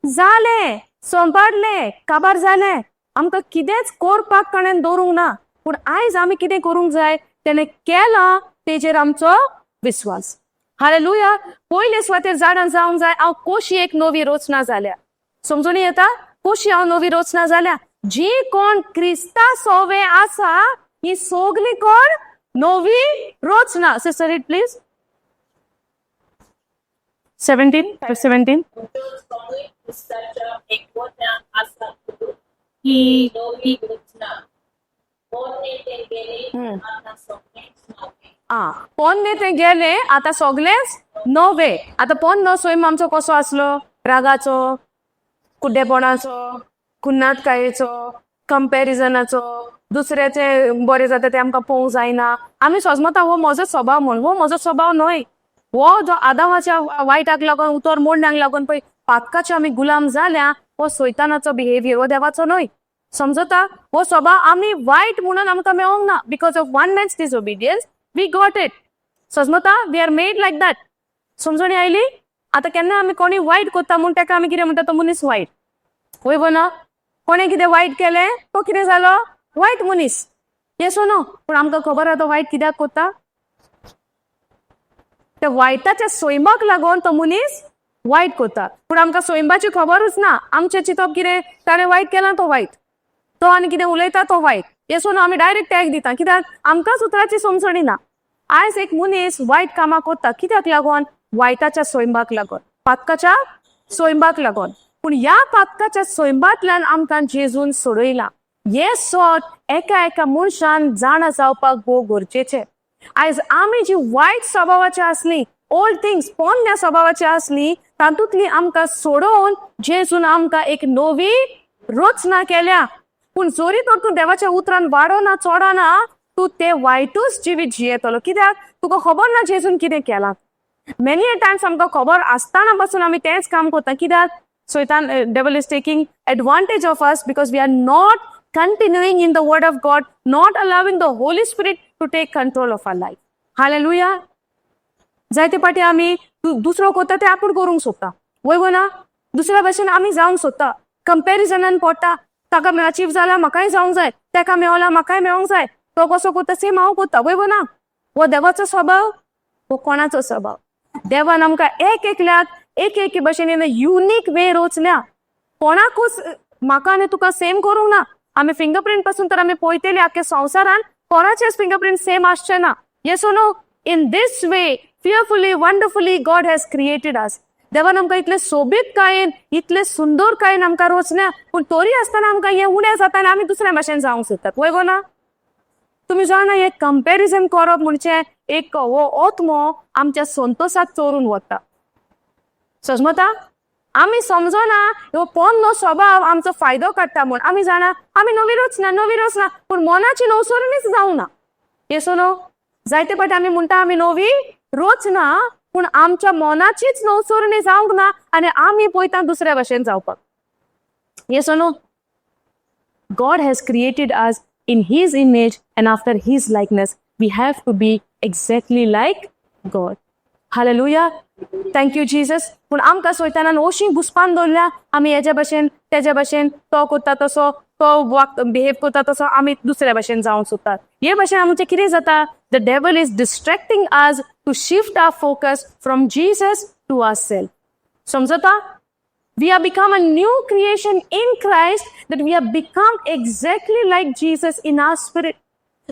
जालें, संपाडलें, काबार जालें. आमकां कितेंच करपाक ताणें दवरूंक ना. पूण आयज आमी कितें करूंक जाय? तेणें केलां तेजेर आमचो विश्वास. हालेलुया. पयले सुवातेर जाणां जावंक जाय हांव कशी एक नवी रचना जाल्या. समजून येता? कशी हांव नवी रचना जाल्या? जी कोण क्रिस्ता सवे आसा, ही सगली कोण नवी रचना. Sister read please. 17. Utos kami saja ekota asa kudu. Hi novi rutna. Ponne te gele आता सगळेच नवे. पोन्ने ते गेले आता सगळेच नवे. आता पोन्न स्वयं आमचो कसो आसलो? रागाचो, कुड्डेपणाचो, कुन्नाटकायेचो, कंपॅरिजनाचो, दुसऱ्याचे बरें जाता ते आमकां पळोवंक जायना. आमी सोजमता हो म्हजो स्वभाव म्हूण. हो म्हजो स्वभाव न्हय. हो जो आदामाच्या वायटाक लागून, उतर मोडण्याक लागून पळय पातकाचे आमी गुलाम जाल्या, हो सैतानाचो बिहेवियर. हो देवाचो न्हय. समजता? हो स्वभाव आमी वायट म्हणून आमकां मेळोंक ना. Because of one man's disobedience we got it. समजता? We are made like that. समजणी आयली? आता केन्ना आमी कोणी वायट कोत्ता म्हूण ताका आमी कितें म्हणटा? तो मनीस वायट. वय ना? कोणें कितें वायट केलें, तो कितें जालो? वायट मनीस. Yes no? पूण आमकां खबर आहा तो वायट कित्याक कोत्ता? त्या वायटाच्या स्वयंबाक लागून तो मनीस वायट कोत्ता. पूण आमकां स्वयंबाची खबरूच ना. आमचें चिंतप कितें? ताणें वायट केलां तो वायट. तो आनी कितें उलयता तो वायट. Yes no? आमी डायरेक्ट टॅग दिता. कित्याक? आमकांच उतराची समजणी ना. आयज एक मनीस वायट कामां कोत्ता. कित्याक लागून? वायटाच्या स्वयंबाक लागून, पातकाच्या स्वयंबाक लागून. पूण ह्या पातकाच्या स्वयंबातल्यान आमकां जेजून सोडयला. हे सोड एका मनशान जाणा जावपाक भोव गरजेचें. आयज आमी जी वायट स्वभावाची आसली, ओल्ड थिंग्स, पोन्न्या स्वभावाची आसली, तातूंतली आमकां सोडोवन जेजून आमकां एक नवी रचना केल्या. पूण जरी तर तूं देवाच्या उतरान वाडोना चोडना, तूं ते वायटूच जिवीत जियेतलो. कित्याक? तुका खबर ना जेजून कितें केलां. मेनी अ टायम्स आमकां खबर आसतना पासून आमी तेंच काम करता. कित्याक सैतान devil is taking advantage of us because we are not continuing in the word of God, not allowing the Holy Spirit to take control of our life. Hallelujah. जायते पाटी आमी दुसरो करता ते आपूण करूंक सोदता, वय ना. दुसऱ्या भाशेन आमी जावंक सोदता, कंपॅरिजनान पडटा. ताका अचीव जाला म्हाकाय जावंक जाय, ताका मेळला म्हाकाय मेळोंक जाय, तो कसो करता सेम हांव करता, वय ना. हो देवाचो स्वभाव, हो कोणाचो स्वभाव? देवान आमकां एक एकल्याक एक भाशेन इन अ युनीक वे रोचल्या. कोणाकूच म्हाका आनी तुका सेम करूंक ना. आमी फिंगरप्रिंट पासून तर आमी पळयतले आख्या संवसारान कोणाचेच फिंगरप्रिंट सेम आसचे ना. Yes or no? In this way fearfully, wonderfully God has created us. देवान आमकां इतले सोबीत कायेन, इतले सुंदर कायेन आमकां रोचल्या, पूण तरी आसतना आमकां हें उणें जाता आनी आमी दुसऱ्या भाशेन जावंक सोदतात, वय ना. तुम्ही जाणा हे कंपॅरिझन करप म्हणजे एक हो ओत्मो आमच्या संतोषाक चोरून वता. समजता? आमी समजना ह्यो पोन्नो स्वभाव आमचो फायदो काडटा म्हूण आमी जाणा आमी नवी रोचना, पूण मनाची नवसरणीच जावंक ना. Yes or no? जायते फावटी आमी म्हणटा आमी नवी रोचना, पूण आमच्या मनाचीच नवसरणी जावंक ना आनी आमी पळयता दुसऱ्या भाशेन जावपाक. Yes or no? God has created us in His image and after His likeness. We have to be exactly like God. Hallelujah. Thank you, Jesus. पूण आमकां सैतानान अशी घुसपान दवरल्या, आमी हेज्या भाशेन तेज्या भाशेन तो करता तसो, तो बिहेव करता तसो आमी दुसऱ्या भाशेन जावंक सोदतात. हे भाशेन आमचें कितें जाता? The devil is distracting us to shift our focus from Jesus to ourselves. समजता? We have become a new creation in Christ, that we have become exactly like Jesus in our spirit.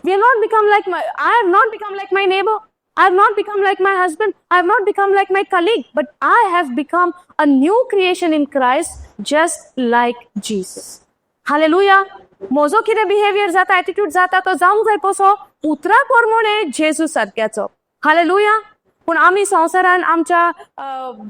We have not become like I have not become like my neighbor. I have not become like my husband. I have not become like my colleague, but I have become a new creation in Christ, just like Jesus. Hallelujah. म्हजो कितें बिहेवियर जाता, एटिट्यूड जाता, तो जावंक जाय कसो? उतरा प्रमाणे जेजू सारक्याचो. हालेलुया. पूण आमी संवसारान आमच्या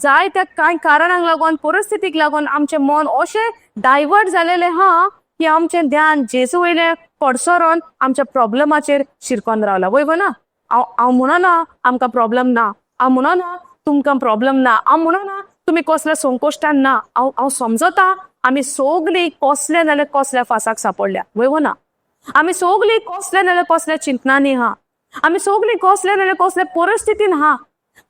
जायत्या कांय कारणांक लागून, परिस्थितीक लागून आमचें मन अशें डायवर्ट जालेलें हा की आमचें ध्यान जेजू वयलें पडसरून आमच्या प्रॉब्लेमाचेर शिरकोन रावला, वय ना. हांव म्हणना आमकां प्रॉब्लेम ना, हांव म्हणना तुमकां प्रॉब्लेम ना, हांव म्हणना तुमी कसल्या संकोश्टान ना. हांव समजता आमी सगळीं कसले नाल्यार कसल्या फासाक सांपडल्या, वय ना. आमी सगळीं कसले नाल्यार कसल्या चिंतनांनी हा, आमी सगळीं कसले नाल्यार कसल्या परिस्थितीन हा.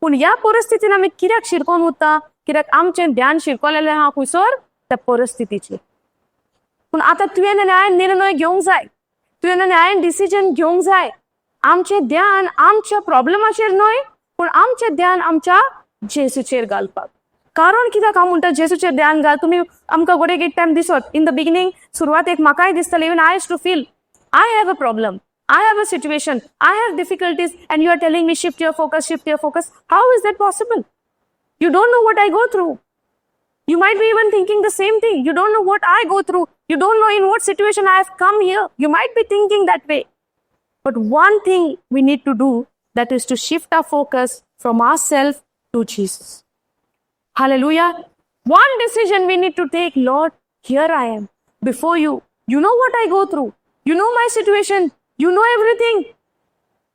पूण ह्या परिस्थितीन आमी कित्याक शिरकोन उरता? कित्याक आमचें ध्यान शिरकोलेलें हा खंयसर? त्या परिस्थितीचेर. पूण आतां तुवें आनी हांवें निर्णय घेवंक जाय, तुवें आनी हांवें डिसिजन घेवंक जाय. आमचें ध्यान आमच्या प्रॉब्लेमाचेर न्हय, पूण आमचें ध्यान आमच्या जेजूचेर घालपाक. कारण कित्याक हांव म्हणटा जेजूचेर ध्यान घाल? तुमी आमकां गोडेक एक टायम दिसत, इन द बिगिनींग सुरवातेक म्हाकाय दिसतालें, even I used to feel I have a problem, I have a situation, I have difficulties, and you are telling me shift your focus, shift your focus. How is that possible? You don't know what I go through. You might be even thinking the same thing. You don't know what I go through. You don't know in what situation I have come here. You might be thinking that way. But one thing we need to do, that is to shift our focus from ourselves to Jesus. Hallelujah. One decision we need to take, Lord, here I am before you. You know what I go through. You know my situation. You know everything.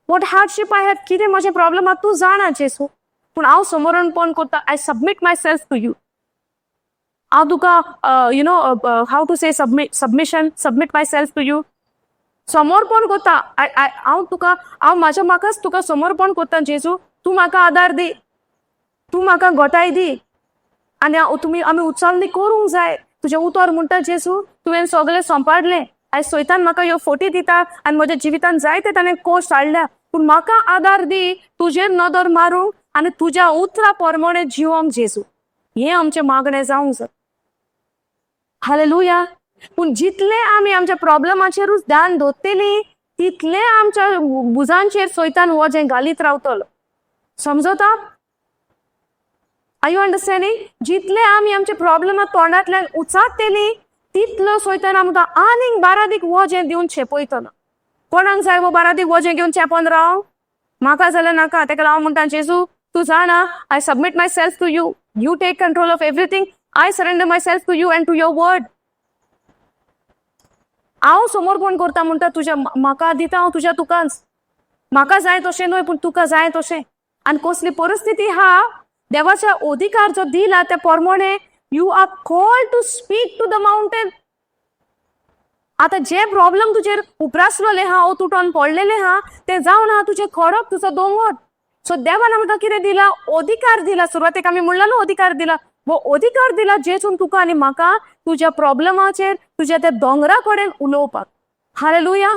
What hardship I have, कितें म्हजे प्रॉब्लेम आहा तूं जाणा जेसू. पूण हांव समर्पण करता. I submit myself to you. हांव तुका how to say submit myself to you. समर्पण करता. हांव म्हाकाच तुका समर्पण करता जेजू. तूं म्हाका आदार दी, तूं म्हाका घोटाय दी, आनी आमी उचलणी करूंक जाय. तुजें उतर म्हणटा जेजू, तुवें सगळें सांबाळलें. आयज सैतान म्हाका ह्यो फोटी दिता आनी म्हज्या जिवितान जायते ताणें कोश्ट हाडल्या, पूण म्हाका आदार दी तुजेर नदर मारूंक आनी तुज्या उतरा प्रमाणे जिवंक जेजू. हें आमचें मागणें जावंक जाय. हालेलुया. पूण जितले आमी आमच्या प्रॉब्लेमाचेरूच ध्यान दवरतलीं, तितले आमच्या भुजांचेर सैतान वजें घालीत रावतलो. समजता? Are you understanding? जितले आमी आमच्या प्रॉब्लेमा तोंडांतल्यान उचारतलीं, तितलो सैतान आमकां आनीक बारादीक वजें दिवन छेपयतलो. कोणाक जाय वो बारादीक वजें घेवन छेपोन राव? म्हाका जाल्यार नाका. तेका हांव म्हणटा जेजू, तूं जाणा, I submit myself to you. You take control of everything. I surrender myself to you and to your word. हांव समर्पण करता म्हणटा तुज्या, म्हाका दिता हांव तुज्या तुकाच. म्हाका जाय तशें न्हय, पूण तुका जाय तशें. आणि कसली परिस्थिती हा देवाचा अधिकार जो दिला त्या प्रमाणे you are called to speak to the mountain. आता जे प्रॉब्लेम तुझे उपरासलेले हा ओ तुटून पडलेले हा ते जाऊन हा तुझे खडक तुझं दोंगर. सो देवान आमकां कितें दिला? अधिकार दिला. सुरवातेक आमी म्हणलेलो अधिकार दिला. वो अधिकार दिला जेसून तुका आनी म्हाका तुज्या प्रॉब्लेमाचेर तुज्या त्या दोंगरा कडेन उलोवपाक. हालेलुया.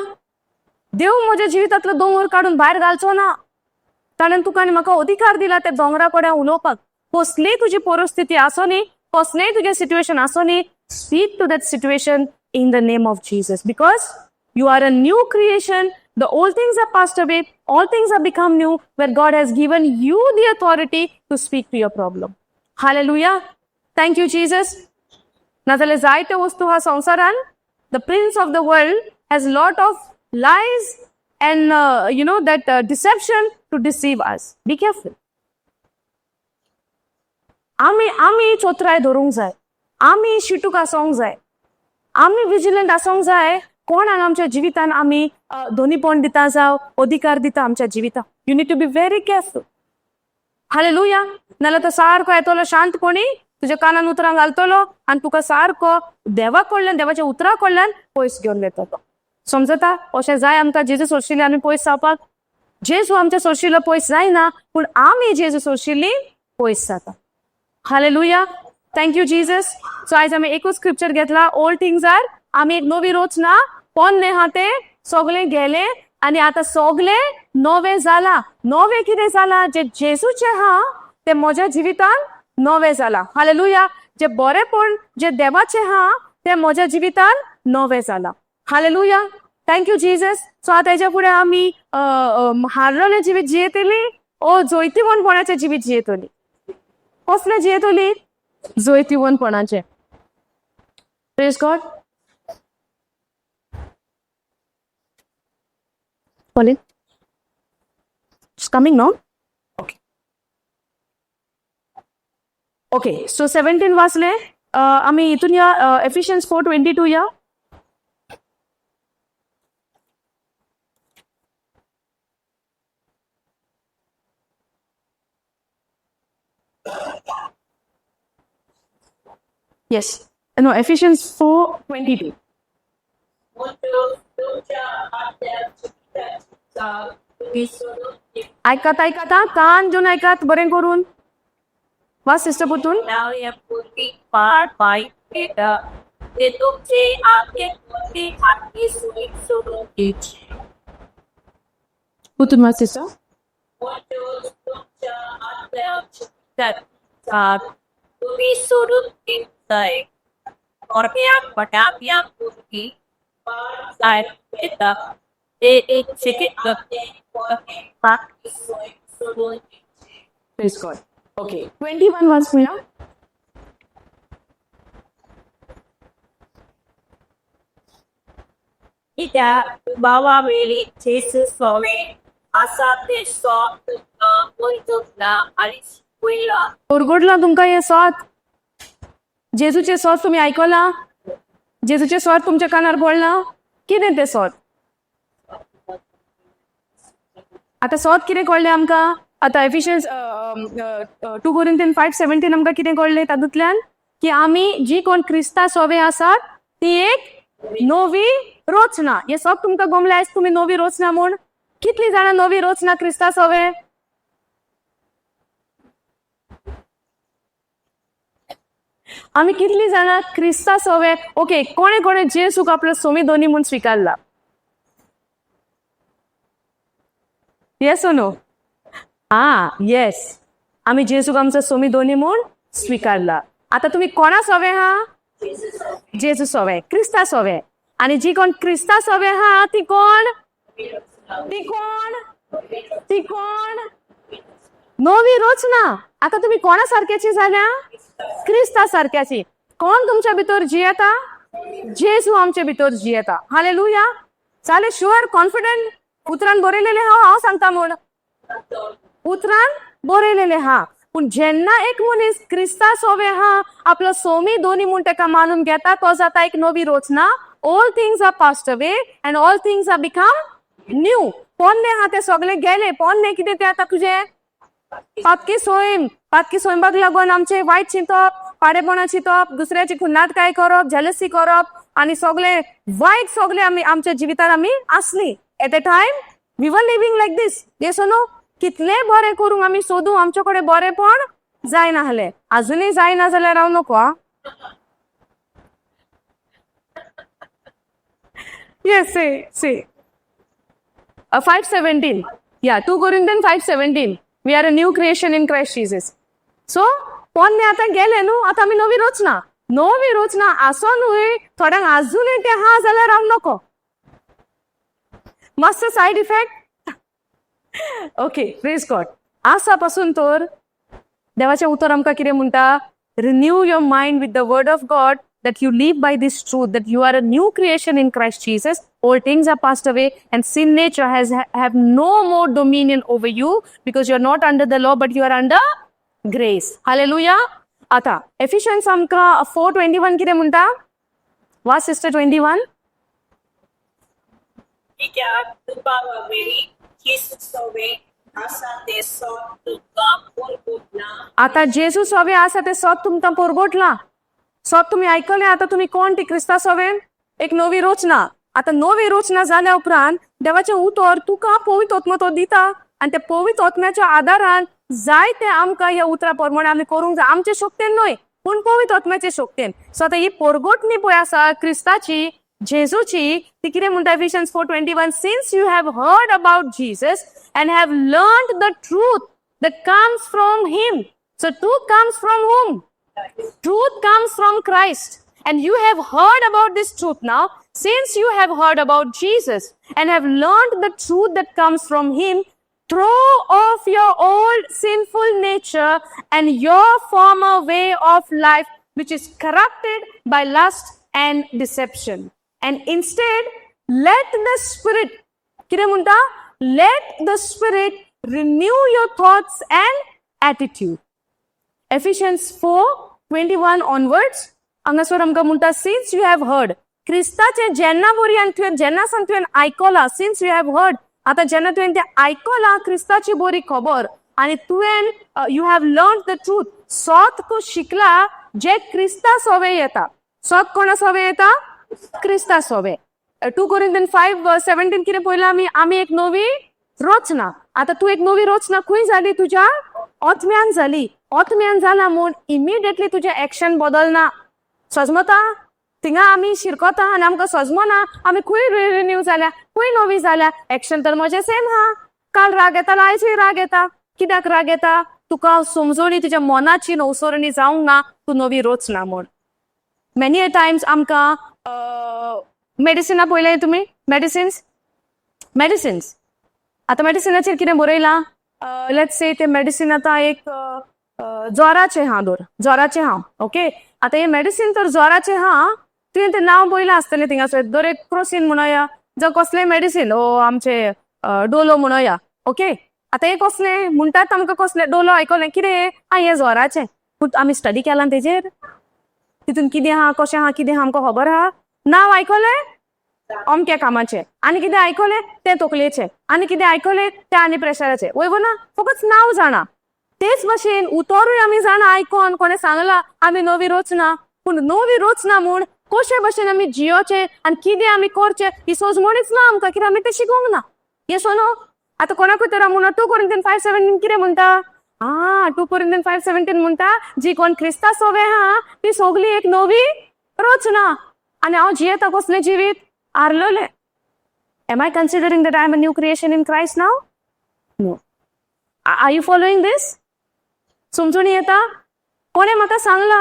देव म्हज्या जिवितांतलो दोंगर काडून भायर घालचो ना. ताणें तुका आनी म्हाका अधिकार दिला त्या दोंगरा कडेन उलोवपाक. कसलीय तुजी परिस्थिती आसो न्ही, कसलेंय तुजें सिच्युएशन आसो न्ही, speak to that situation in the name of Jesus, because you are a new creation. The old things are passed away, all things have become new, where God has given you the authority to speak to your problem. Hallelujah. Thank you, Jesus. नाजाल्यार जायत्यो वस्तू हा संवसारान the prince of the world has lot of lies and that deception to deceive us. Be careful. आमी चोत्राय धरूंक जाय. आमी शिटूक आसोंक जाय. आमी विजिलंट आसोंक जाय. कोण हांगा आमच्या जिवितान आमी दोनीपण दिता जावं अधिकार दिता आमच्या जिविताक. You need to be very careful. Hallelujah. नाल्यार तो सारको येतलो शांतपणी तुज्या कानान उतरां घालतलो आनी तुका सारको देवा कडल्यान देवाच्या उतरा कडल्यान पयस घेवन वयतलो. समजता? अशें जाय आमकां जेजू सोडशिल्ले आमी पयस जावपाक. जेजू आमच्या सोडशिल्लो पयस जायना, पूण आमी जेजू सोडशिल्ली पयस जाता. हालेलुया. Thank you Jesus. सो आयज आमी एकूच स्क्रिप्चर घेतला. Old things are. आमी एक नवी रचना पोन्ने हा ते सगळे गेले आनी आतां सगळे नवे जाला. नवे कितें जाला? जे जेजूचे हा ते म्हज्या जिवितान नवे जाला. हालेलुया. जे बरेपण जे देवाचे हा ते म्हज्या जिवितान नवे जाला. हालेलुया. Thank you Jesus. सो आतां हेच्या फुडें आमी हारलेलें जिवीत जियेतली ओ जोयतीवनपणाचें जिवीत जियेतली? कसलें जियेतली? जोयतीवनपणाचें. Praise God. Colin, it's coming now. Okay. So 17 वाचले. आम्ही इथून या Ephesians 4:22 या. Yes. No, Ephesians 4:22. ऐकात कान घेऊन ऐकात बरें करून. वाच sister पुतून. पुतून watch sister. Praise God. Okay. 21 was Priya. Ida bawa beli Jesus sore asate sot muito na alis kuila. ओरगोडला तुमका हे स्वाद. जेजूचे स्वाद तुम्ही ऐकला? जेजूचे स्वाद तुमच्या कानार पडला? कितें ते स्वाद? आता स्वाद कितें कळ्ळें आमकां? आता एफिशियन्स 2 Corinthians 5:17 आमकां कितें कळ्ळें तातूंतल्यान? की आमी जी कोण क्रिस्ता सोवे आसात ती एक नवी रचना. हे सब तुमकां गमलें आयज तुमी नवी रचना म्हूण? कितलीं जाणां नवी रचना क्रिस्ता सोवे? आमी कितलीं जाणां क्रिस्ता सोवे? ओके. कोणे कोणे जेसूक आपलो सोमी दोनी म्हूण स्विकारला? येस ओ नो? येस. आमी जेसूक आमचो सोमी दोनी म्हूण स्विकारला. आता तुम्ही कोणा सोवे हा? जेजू सोवे, क्रिस्ता सोवे. आणि जी कोण क्रिस्ता सोवे हा ती कोण? ती कोण? ती कोण? नवी रचना. आता तुम्ही कोणा सारख्याची जाल्या? क्रिस्ता सारख्याची. कोण तुमच्या भितर जियेता? जेजू आमच्या भितर जियेता. हालेलुया. चालेल. Sure, confident. उतरान बरयलेले हांव सांगता म्हूण. उतरान बरयलेले हा. पूण जेन्ना एक मनीस क्रिस्ता सोवे हा आपलो सोमी दोनी म्हूण ताका मानून घेता तो जाता एक नवी रचना. All things are passed away and all things are become new. पोन्ने हा ते सगळे गेले. पोन्ने कितें ते आता तुझे? पातकी सोयंबाक लागून आमचे वाईट चिंतप, पाडेपणा चिंतप, दुसऱ्याची खुन्नाट काय करप, जेलसी करप आणि सगळे वाईट सगळे आम्ही आमच्या जिवितांत आम्ही असली. At a time we were living like this. Yes no? कितले बरे करूंक आम्ही सोदू, आमच्याकडे बरेपण जायना हले. अजूनही जायना जाल्यार राव नको हा. Yes, say. 5:17. Yeah, 2 Corinthians 5:17. We are a new creation in Christ Jesus. So, पण आता गेले न्हू, आता आम्ही नवी रचना असो न्हू, थोड्यांक अजूनही ते हा जाल्यार राव नको. मस्त side effect. Okay, praise God. आसा पासून तर देवाचे उतर आमकां कितें म्हणटा? Renew your mind with the word of God, that you live by this truth, that you are a new creation in Christ Jesus. All things are passed away and sin nature have no more dominion over you, because you are not under the law but you are under grace. Hallelujah. आता Ephesians आमकां 4:21 कितें म्हणटा? वा sister 21. Ika tupawa wei Jesus sowe asa te so tuka purgutna. आता जेजू सोवे आसा ते सत तुमकां पोरगोटला. सत तुम्ही ऐकले. आता तुम्ही कोण ती क्रिस्ता सोवे? एक नवी रचना. आता नवी रचना जाल्या उपरांत देवाचे उतर तुका पवित्र आत्मा तो दिता, आणि त्या पवित्र आत्म्याच्या आदारान जायते आमकां ह्या उतरा प्रमाणे आमी करूंक जाय. आमचे शक्तीन न्हय, पूण पवित्र आत्म्याचे शक्तीन. सो आता ही पोरगोटणी पळय आसा क्रिस्ताची, जेजूची, ती कितें म्हणटा? Ephesians 4:21. Since you have heard about Jesus and have learned the truth that comes from him. So truth comes from whom? Truth comes from Christ. And you have heard about this truth now. Since you have heard about Jesus and have learned the truth that comes from him, throw off your old sinful nature and your former way of life, which is corrupted by lust and deception. And instead, let the Spirit, let the Spirit renew your thoughts and attitude. Ephesians 4:21 onwards, हांगासर आमकां म्हणटा, सिन्स यू हॅव हर्ड. क्रिस्ताचे जेन्ना बरी आनी तुवें जेन्ना सान तुवें आयकलां, सिन्स यू हॅव हर्ड, आता जेन्ना तुवें तें आयकलां क्रिस्ताची बरी खबर, आनी तुवें you have learn the truth, सत तूं शिकला जे क्रिस्ता सोवे येता. सत कोणा सोवे येता? क्रिस्ता सोवे. 2 Corinthians 5:17 कितें पळयलां आमी एक नवी रचना. आता तू एक नवी रचना खंय जाली? तुज्या आत्म्यान जाली. आत्म्यान जाला म्हूण इमिडिएटली तुजें एक्शन बदलना. सजमता थिंगा आमी शिरकोता आनी आमकां सजमना, आमी खंय रिन्यू जाल्या, खंय नवी जाल्या. एक्शन तर म्हजें सेम हा. काल राग येता, आयजूय राग येता. कित्याक राग येता? तुका समजोणी तुज्या मनाची नवसरणी जावंक ना, तूं नवी रचना म्हूण. मेनी अ टायम्स आमकां मेडिसिना पळयलें तुमी? मेडिसिन्स आता मेडिसिनाचेर कितें बरयलां? लेट्स से ते मेडिसिन आता एक ज्वराचे हा. ओके, आता हे मेडिसिन तर ज्वराचे हा. तुवें तें नांव पळयलां आसतलें थिंगासर. दोरेक्रोसिन म्हणया, जावं कसलें मेडिसिन, आमचे डोलो म्हणया. ओके, आता हे कसलें म्हणटात आमकां, कसलें डोलो आयकलें कितें? हे ज्वराचें. पूण आमी स्टडी केलां तेजेर? तितून कितें हा, कशें हा, कितें हा आमकां खबर हा? नांव आयकलें अमक्या कामाचे, आनी कितें आयकलें तें तकलेचें, आनी कितें आयकलें तें आनी प्रेशराचें. वयव ना, फकत नांव जाणा. तेच भाशेन उतरूय आमी जाणा आयकोन, कोणें सांगलां आमी नवी रचना. पूण नवी रचना म्हूण कशे भाशेन आमी जियोचें आनी कितें आमी करचें ही सोजमणीच ना आमकां, कित्याक आमी तें शिकोंक ना. Yes or no? आतां कोणाकूय तर म्हणून 2 Corinthians 5:17 कितें म्हणटा? 2 Corinthians 5:17 म्हणटा, जी कोण क्रिस्ता सोवे हा ती सगळी एक नवी रचना. आनी हांव जियेता कसलें जिवीत? आरलोले. Am I considering that I am a new creation in Christ now? No. Are you following this? समजून येता? कोणे म्हाका सांगला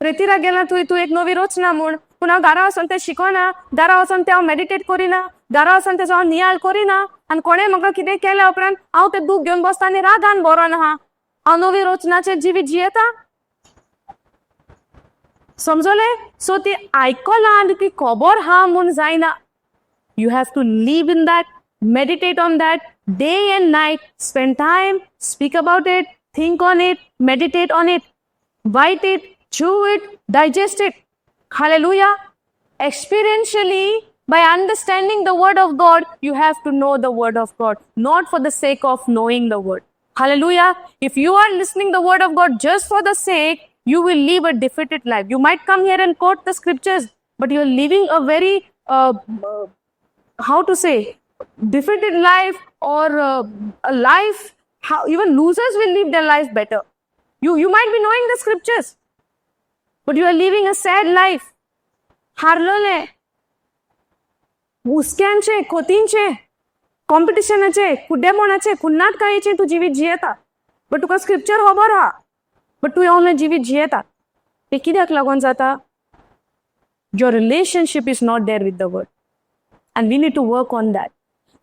रेतीरा गेला तू एक नवी रचना म्हूण, पूण हांव घरा वचून तें शिकोना, घरा वचून तें हांव मेडिटेट करिना, घरा वचून तेजो हांव नियाळ करिना, आनी कोणें म्हाका कितें केल्या उपरांत हांव तें दूख घेवन बसता आनी रागान बरो ना. हांव नवी रचनाचें जिवीत जियेता. समजले? सो ती आयकलां आनी ती खबर हा म्हूण जायना. You have to live in that, meditate on that day and night, spend time, speak about it, think on it, meditate on it, bite it, chew it, digest it. Hallelujah. Experientially, by understanding the word of God, you have to know the word of God, not for the sake of knowing the word. Hallelujah. If you are listening the word of God just for the sake, you will live a defeated life. You might come here and quote the scriptures, but you are living a very, how to say, defeated life, or a life, how even losers will live their life better. You might be knowing the scriptures, but you are living a sad life. हारलेले, हुसक्यांचे, खोतींचे, कॉम्पिटिशनाचे, कुड्डेपणाचे, कुन्नाटकायेचे तू जिवीत जियेता. बट तुका स्क्रिप्चर खबर हा, बट तू येवन जिवीत जियेता. ते कित्याक लागून जाता? Your relationship is not there with the word. And we need to work on that.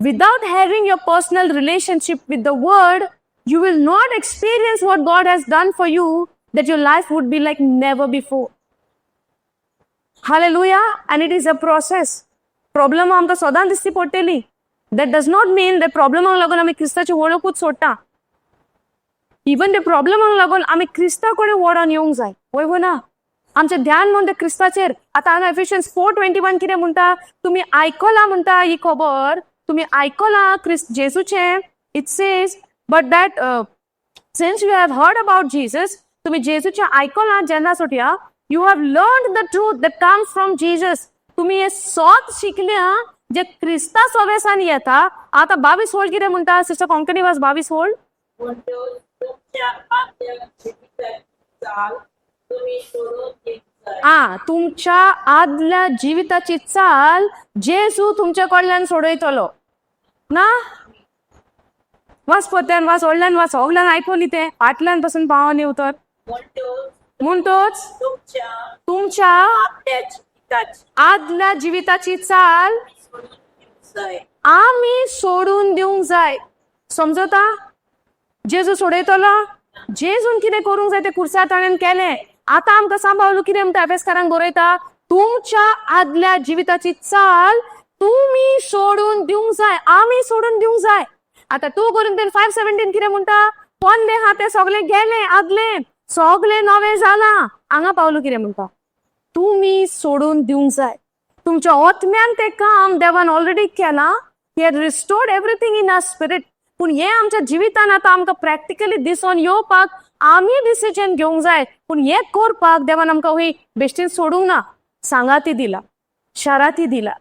Without having your personal relationship with the word, you will not experience what God has done for you, that your life would be like never before. Hallelujah. And it is a process. Problem आमकां सदां दिसती पडटली. That does not mean that प्रॉब्लमाक लागून आमी क्रिस्ताची वळखूच सोडटा. इवन त्या प्रॉब्लमाक लागून आमी क्रिस्ता कडेन वळोन येवंक जाय. वय ना, आमचें ध्यान म्हणटा क्रिस्ताचेर. आतां हांगा एफिशियन्स 4:21 कितें म्हणटा? तुमी आयकलां म्हणटा ही खबर, तुमी आयकलां क्रिस्त जेजूचें. It says but that since you have heard about Jesus, तुमी जेजूचें आयकलां जेन्ना सोटया, you have learned the truth that comes from Jesus. तुमी हे सोत शिकल्या जे क्रिस्ता सोबेसान येता. आतां 22 वोल्ट कितें म्हणटा? सिस्टर कोंकणी वाज 22 वोल्ट. म्हणटून तुमच्या आदल्या जिविताची चाल तुम्ही सोडून दिवंक जाय. तुमच्या आदल्या जिविताची चाल जेजू तुमच्या कडल्यान सोडयतलो ना. वाच पोत्यान वाच, व्हडल्यान वाच, सगल्यान आयकून ते फाटल्यान पासून पावोन येवतर. म्हणटोच तुमच्या आदल्या जिविताची चाल आमी सोडून दिवंक जाय. समजता? जेजू सोडयतलो. जेजून कितें करूंक जाय ते कुर्सा ताणेन केलें. आतां आमकां सांबाळून कितें म्हणटा अभ्यासकारांक बरयता? तुमच्या आदल्या जिविताची चाल तुमी सोडून दिवंक जाय, आमी सोडून दिवंक जाय. आतां 2 कोरिंथियन 5:17 कितें म्हणटा? पोंदे हा ते सगळे गेले, आदले सगळे नवे जालां. हांगा पावलो कितें म्हणटा? तुमी सोडून दिवंक जाय. तुमच्या आत्म्यान ते काम देवान ऑलरेडी केलां. He had restored everything in our spirit. पूण हे आमच्या जिवितान आतां आमकां प्रॅक्टिकली दिसून येवपाक आमी डिसिजन घेवंक जाय. पूण हे करपाक देवान आमकां हूंय बेश्टेन सोडूंक ना. सांगाती दिला, शाराती दिला,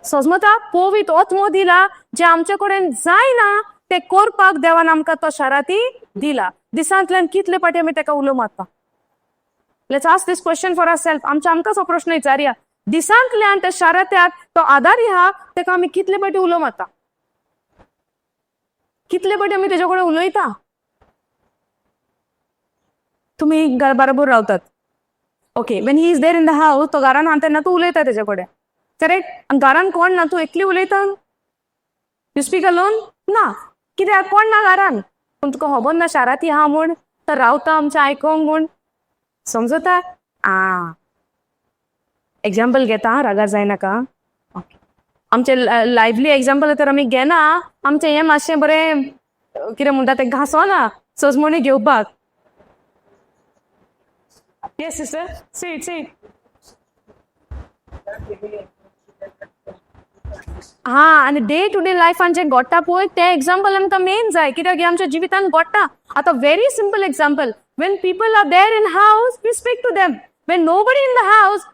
समजता? पवित्र आत्मो दिला. जे आमचे कडेन जायना ते करपाक देवान आमकां तो शाराती दिला. दिसांतल्यान कितले पाटी आमी तेका उलो मारता? Let's ask this question for ourself. आमकांच हो प्रश्न विचारया. दिसांतल्यान त्या शारात्याक तो आदारी आहा तेका आमी कितले पाटी उलो मारता? कितले पाटी आमी तेजे कडेन उलयता? तुम्ही बरोबर रावतात. Okay, when he is there in the house, तो घरान हा तेन्ना तू उलयता तेजे कडेन, करेक्ट? आनी घरान कोण ना, तू एकली उलयता? You speak alone? ना. कित्याक? कोण ना घरान. पूण तुका खबर ना शाराती हा म्हूण, तर रावता आमचें आयकोंक म्हूण. समजता? एक्झाम्पल घेता, रागार जायनाका. ओके, आमचे लायव्हली एक्झाम्पल तर आमी घेना. आमचें हें मातशें बरें कितें म्हणटा तें घासोना सजमणी घेवपाक. Yes, sister. Say it, say it. आणि डे टू डे लायफान जे घडटा पळय ते एक्झाम्पल आमकां मेन जाय. कित्याक हे आमच्या जिवितान घडटा. आतां very simple example. When people are there in house, we speak to them. When nobody in the house,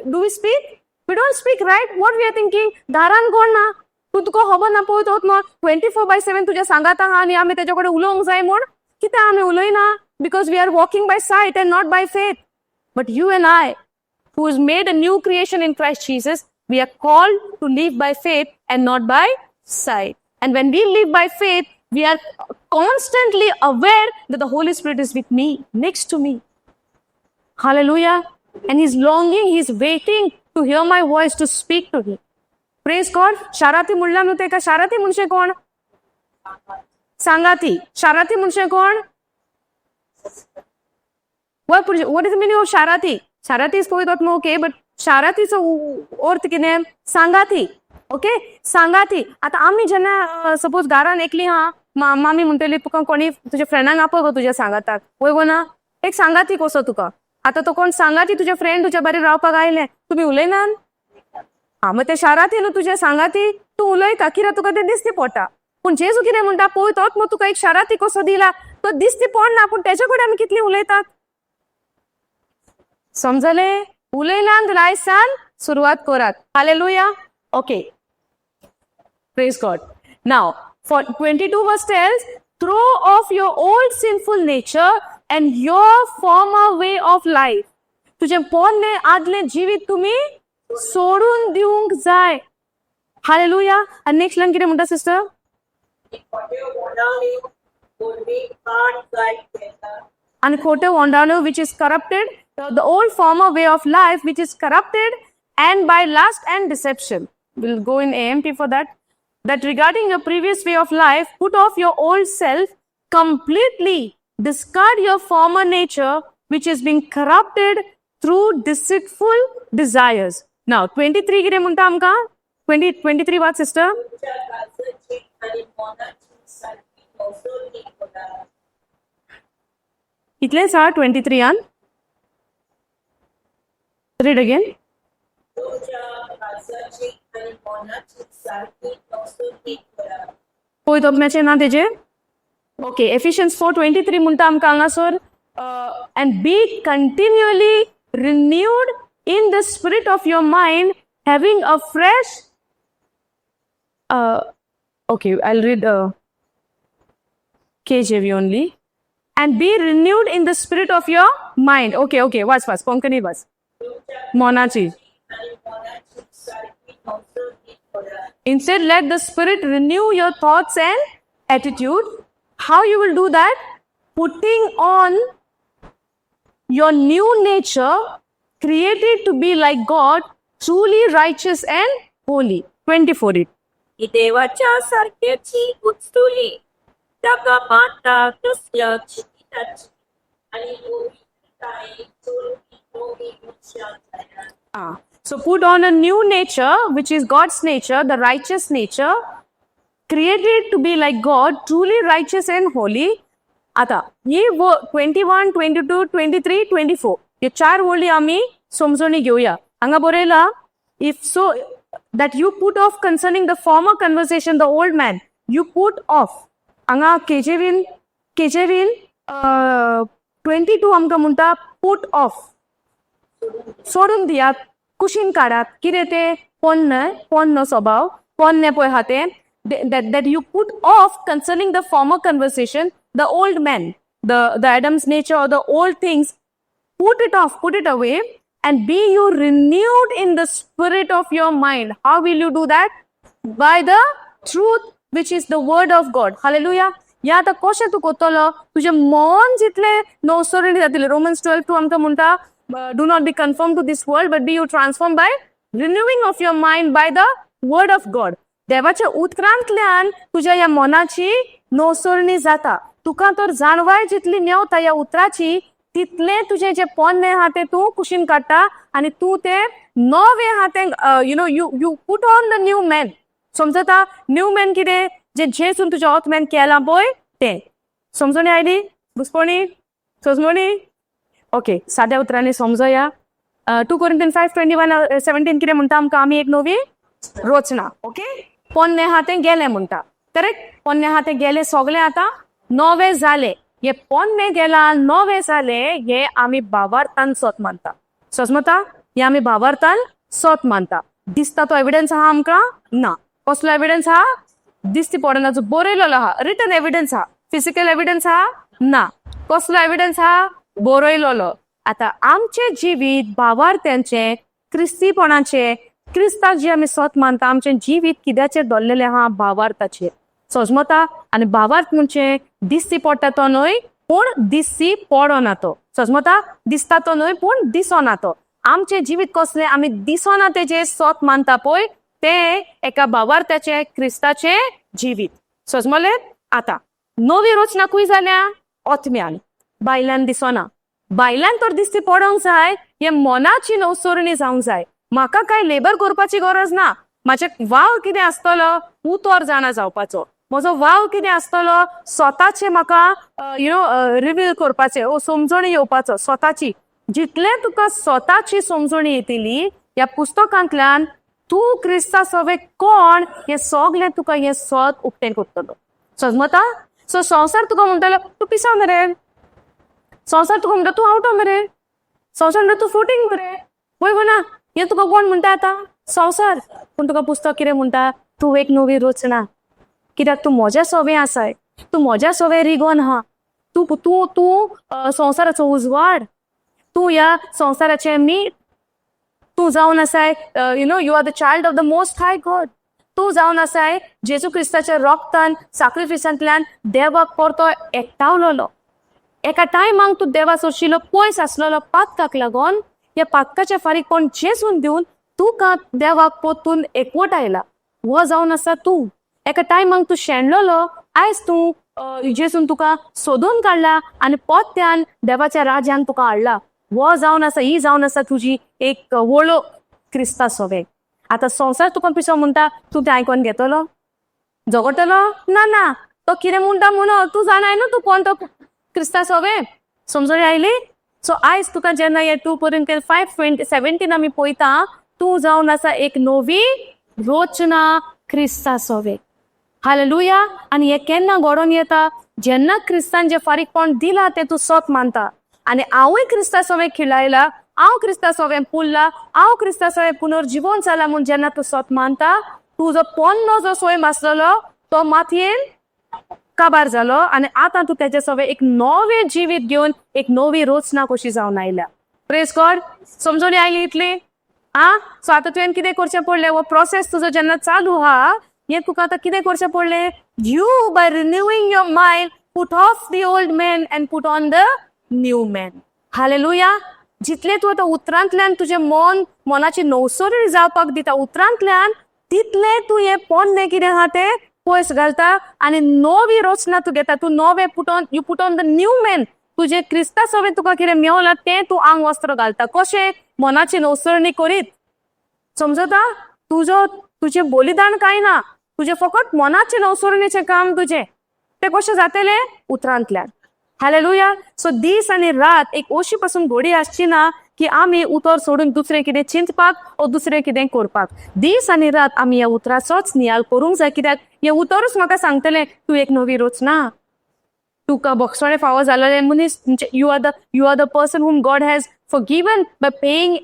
do we speak? We don't speak, right? What we are thinking? दारान कोण ना, तू तुका खबर ना पळय तो 24/7 तुज्या सांगात आहा आनी आमी तेजे कडेन उलोवंक जाय म्हूण. कित्याक आमी उलयना? Because we are walking by sight and not by faith. But you and I, who is made a new creation in Christ Jesus, we are called to live by faith and not by sight. And when we live by faith, we are constantly aware that the Holy Spirit is with me, next to me. Hallelujah. And He's longing, He's waiting to hear my voice, to speak to me. Praise God. शाराती म्हणला न्हू तेका. शाराती म्हणजे कोण? सांगाती. शाराती म्हणजे कोण? What is the meaning of Sharati? Sharati is पवित्र okay, but शारातीचो अर्थ कितें? सांगाती. ओके, सांगाती. आतां आमी जेन्ना सपोज घरान एकली हा, मामी म्हणटली तुका कोणी तुज्या फ्रेंडांक आपय गो तुज्या सांगाताक, वय गो ना, एक सांगाती कसो तुका. आतां तो कोण सांगाती तुजे फ्रेंड तुज्या बरें रावपाक आयले, तुमी उलयनान? मग ते शाराती न्हू तुजे सांगाती, तू उलयता कित्याक तुका ते दिसती पडटा. पूण जेजू कितें म्हणटा पळय तोच मग तुका एक शाराती कसो दिला तो दिसती पडना पूण तेजे कडेन आमी कितली उलयतात समजले उलयल्यान लायसान सुरवात करात hallelujah okay praise God now for 22 verse tells throw off your old sinful nature and your former way of life तुझे पोरने आदले जिवीत तुम्ही सोडून दिवंक जाय हालेलुया आणि नेक्स्ट लाइन कितें म्हणटा sister and khote wandano which is corrupted the old former way of life which is corrupted and by lust and deception we'll go in AMP for that regarding your previous way of life put off your old self completely discard your former nature which is being corrupted through deceitful desires now 23 कितें म्हणटा आमकां 23 what sister इतलेंच हा 23 आन read again पळय तोपम्याचें ना तेजेर ओके Ephesians 4:23 म्हणटा आमकां हांगासर and be continually renewed in the spirit of your mind having a fresh okay I'll read KJV only and be renewed in the spirit of your mind okay watch konkani was monachi instead let the spirit renew your thoughts and attitude how you will do that putting on your new nature created to be like God truly righteous and holy 24 it ही देवाच्या सारख्याची उचलुली ताका माता कसल्या चिताची आणि काय चोरी so put on a new nature which is God's nature the righteous nature created to be like God truly righteous and holy आता ही 21 22 23 24 हे चार वळी आम्ही समजून घेऊया हांगा बरयला if so that you put off concerning the former conversation the old man you put off हांगा केजेवीन 22 आमकां म्हणटा put off सोडून दियात कुशीन काढात कितें ते पोन्न स्वभाव पोन्ने पळय हा ते that you put off concerning the former conversation the old man the Adam's nature or the old things put it off put it away and be you renewed in the spirit of your mind how will you do that by the truth which is the word of God hallelujah या आता कशें तूं कोत्तलो तुजें मन जितलें नवसरणीत जातलें Romans 12:2 आमकां म्हणटा do not be conformed to this world but be you transformed by renewing of your mind by the word of God देवाच्या उतरांतल्यान तुज्या ह्या मनाची नवसरणी जाता तुका तर जाणवाय जितली नेवता ह्या उतराची तितले तुझे जे पोन्ने आहा ते तूं कुशीन काडटा आनी तूं ते नवे आहा ते you put on the new man समजता न्यू मॅन कितें जे जेसून तुजें आत्म्यान केलां पळय तें समजणी आयली घुसपणी समजणी ओके साद्या उतरांनी समजया 2 Corinthians 5:21-17 कितें म्हणटा आमकां आमी एक नवी रचना ओके पोन्ने आहा ते गेले म्हणटा करेक्ट पोन्ने आहा ते गेले सगळे आतां नवे जाले हे पोन्ने गेला नवे जाले हे आमी भावार्थान सत मानता समजता हे आमी भावार्थान सत मानता दिसता तो एविडन्स आहा आमकां ना कसलो एविडन्स आहा दिसती पडना जो बरयलेलो आहा रिटन एविडन्स आहा फिजिकल एविडन्स आहा ना कसलो एविडन्स आहा बरयलेलो आता आमचे जिवीत भावार्थ्यांचे क्रिस्तीपणाचे क्रिस्ताक जे आमी सत मानता आमचे जिवीत कित्याचेर दवरलेले आहा भावार्थाचेर समजता आनी भावार्थ म्हणजे दिसती पडटा तो न्हय पूण दिसती पडना तो समजता दिसता तो न्हय पूण दिसना तो आमचे जिवीत कसले आमी दिसना तेजे सत मानता पळय ते एका भावार्थाचे क्रिस्ताचे जिवीत समजले आता नवी रचना खंय जाल्या आत्म्यान बायल्यान दिसना बायल्यान तर दिसती पडोंक जाय हे मनाची नवसरणी जावंक जाय म्हाका काय लेबर करपाची गरज ना म्हाजे वाव कितें आसतलो उतोर जाणा जावपाचो म्हजो वाव कितें आसतलो स्वताचे म्हाका रिवील करपाचे समजणी येवपाचो स्वताची जितले तुका स्वताची समजणी येतली ह्या पुस्तकांतल्यान तू क्रिस्ता सवे कोण हे सगळें तुका हे सत उक्तें कोत्तलो समजता. सो संवसार तुका म्हणटलो तू पिसा मरे, संवसार तुका म्हणटा तू आवटो मरे, संवसार म्हणटा तू फुटींग मरे, वय गो ना. हे तुका कोण म्हणटा आतां संवसार. पूण तुका पुस्तक कितें म्हणटा, तू एक नवी रचना. कित्याक तू म्हज्या सवे आसाय, तू म्हज्या सवे रिगोन आहा. तू तू तू संवसाराचो उजवाड, तू ह्या संवसाराचें मीठ. तू जावन आसाय you are the child of the most high God. तू जावन आसाय जेजू क्रिस्ताच्या रोगतान सॅक्रिफिसांतल्यान देवाक परतो एकटावलोलो. एका टायमाक तू देवा सोडशिल्लो पयस आसलेलो पातकाक लागोन ह्या पातकाच्या फारीकपण जेजून दिवन तुका देवाक पोतून एकवट आयला. हो जावन आसा तू. एका टायमाक तू शेणलोलो, आयज तू जेजून तुका सोदून काडला आनी पोत्यान देवाच्या राज्यान तुका हाडला. हो जावन आसा, ही जावन आसा तुजी एक वळख क्रिस्ता सवे. आतां संवसार तुका पिसो म्हणटा तू तें आयकोन घेतलो, झगडटलो ना ना. तो कितें म्हणटा म्हणो, तू जाणाय न्हू तू कोण तो क्रिस्ता सवे. समजून आयली. सो आयज तुका जेन्ना हे 2 Corinthians 5:17 आमी पळयता, तू जावन आसा एक नवी रचना क्रिस्ता सवे. हालेलुया. आनी हे केन्ना घडोवन येता, जेन्ना क्रिस्तान जे फारीकपण दिला ते तू सत मानता. आनी हांवूय क्रिस्ता सवे खिलायला, हांव क्रिस्ता सवे पुरला, हांव क्रिस्ता सवे पुनर्जीवन जाला म्हूण जेन्ना तू सत मानता, तुजो पोन्नो जो स्वयं आसलेलो तो मातयेन काबार जालो आनी आतां तू तेजे सवे एक नवें जिवीत घेवन एक नवी रचना कशी जावन आयल्या. Praise God. समजून आयली इतली. सो आतां तुवें कितें करचें पडलें, हो प्रोसेस तुजो जेन्ना चालू आहा, हे तुका आतां कितें करचें पडलें, you by renewing your mind put off the old man and put on the new man. Hallelujah. जितले तू आतां उतरांतल्यान तुजें मनाची नवसरी जावपाक दिता उतरांतल्यान, तितले तू हे पोन्ने कितें आहा तें पयस घालता आनी नवी रचना तू घेता. तू नवे you put on the new man. तुजे क्रिस्ता सवे तुका कितें मेवला तें तू आंग वस्त्र घालता. कशें, मनाची नवसरणी करीत. समजता. तुजें बलिदान कांय ना, तुजें फकत मनाचे नवसरणीचें काम तुजें. तें कशें जातलें, उतरांतल्यान. हालेलुया. सो दीस आनी रात एक अशी पासून घडी आसची ना की आमी उतर सोडून दुसरें कितें चिंतपाक ओ दुसरें कितें करपाक. दीस आनी रात आमी ह्या उतराचोच नियाळ करूंक जाय. कित्याक हे उतरूच म्हाका सांगतलें तू एक नवी रचना. तुका बोगसोळें फावो जालोलें मनीस, you are the person whom God has forgiven by paying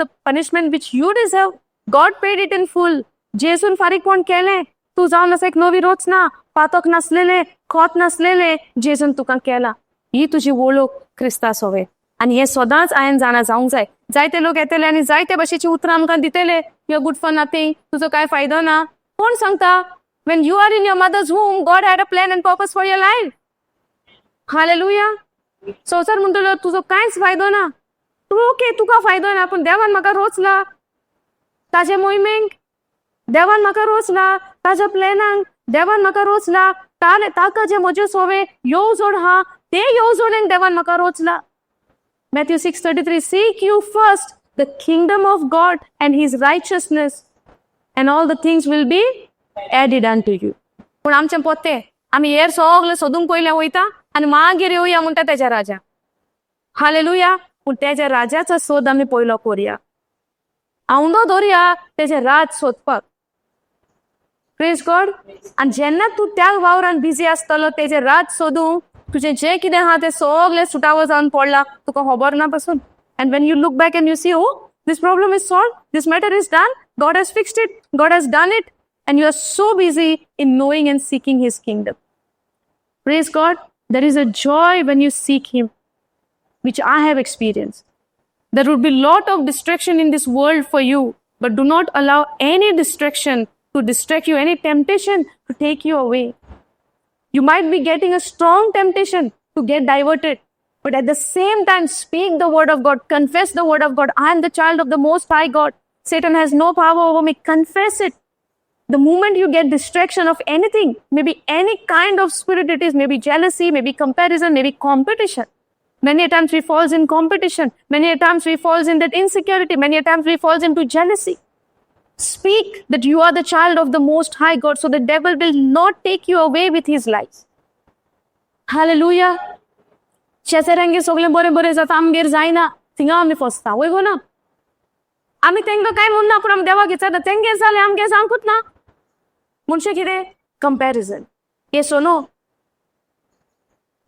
the punishment which you deserve. God paid it in full. जेजून फारीकपण केलें. तू जावन आसा एक नवी रचना. पातक नासलेलें, खोत नासलेलें, जेजून तुका केला. ही तुजी वळख क्रिस्ता सवे. आनी हे सदांच हांवें जाणा जावंक जाय. जायते लोक येतले आनी जायते भाशेची उतरां आमकां दितले, you are good for nothing, तुजो कांय फायदो ना. कोण सांगता? when you are in your mother's womb, God had a plan and purpose for your life. Hallelujah. संवसार म्हणटलो तुजो कांयच फायदो ना. तू ओके, तुका फायदो ना, पूण देवान म्हाका रोचला. ताजे मोहिमेक देवान म्हाका रोचला. ताज्या प्लॅनांक देवान म्हाका रोचला. ताका जे म्हजे सवे येवजोड आहा ते येवजोडेंक देवान म्हाका रोचला. Matthew 6:33, seek you first the kingdom of God and his righteousness and all the things will be added unto you. पूण आमचें पोते आमी हेर सगळें सोदूंक पयलें वयता आनी मागीर येवया म्हणटा तेज्या राजा. हालेलुया. पूण तेज्या राजाचो सोद आमी पयलो करया. आवंदो धरया तेजें राज सोदपाक. Praise God. आनी जेन्ना तूं त्या वावरान बिजी आसतलो तेजें राज सोदूंक, तुजें जें कितें आहा तें सगळें सुटावो जावन पडला, तुका खबर ना पासून. And when you look back and you see, oh, this problem is solved, this matter is done, God has fixed it, God has done it, and you are so busy in knowing and seeking his kingdom. Praise God. There is a joy when you seek him, which I have experienced. There would be a lot of distraction in this world for you, but do not allow any distraction to distract you, any temptation to take you away. You might be getting a strong temptation to get diverted, but at the same time, speak the word of God, confess the word of God. I am the child of the Most High God. Satan has no power over me. Confess it. The moment you get distraction of anything, maybe any kind of spirit it is, maybe jealousy, maybe comparison, maybe competition. Many a times we falls in competition. Many a times we falls in that insecurity. Many a times we falls into jealousy. Speak that you are the child of the Most High God, so the devil will not take you away with his lies. Hallelujah. शेजाऱ्यांगेर सगळें बरें बरें जाता, आमगेर जायना, थिंगा आमी फसता. वय गो ना. आमी तेंका काय म्हणना पूण आमी देवाक विचारता तेंगे जालें आमगे सांगूत ना म्हणचे कितें कंपॅरिजन येस ओ नो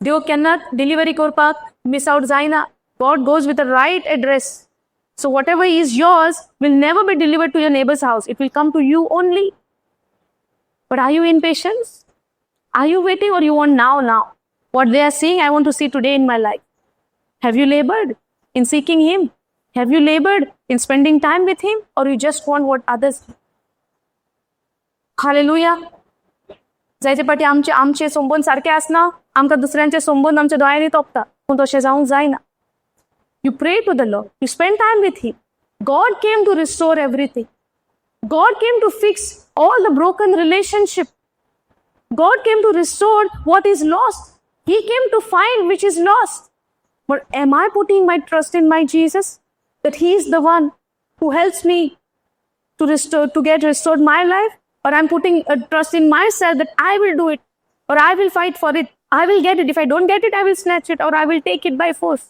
देव केन्नाच डिलिव्हरी करपाक मिस आउट जायना God goes with the right address so whatever is yours will never be delivered to your neighbor's house. It will come to you only. But are you in patience? Are you waiting or you want now? What they are saying, I want to see today in my life. Have you labored in seeking Him? Have you labored in spending time with Him? Or you just want what others? Hallelujah. जायते पाटी आमचे संबंध सारखे आसना आमकां दुसऱ्यांचे संबंध आमच्या दोळ्यांनी तोपता पूण तशें जावंक जायना You pray to the Lord. You spend time with Him. God came to restore everything. God came to fix all the broken relationship. God came to restore what is lost. He came to find which is lost. But am I putting my trust in my Jesus? That He is the one who helps me to get restored my life? Or I'm putting a trust in myself that I will do it. Or I will fight for it. I will get it. If I don't get it, I will snatch it. Or I will take it by force.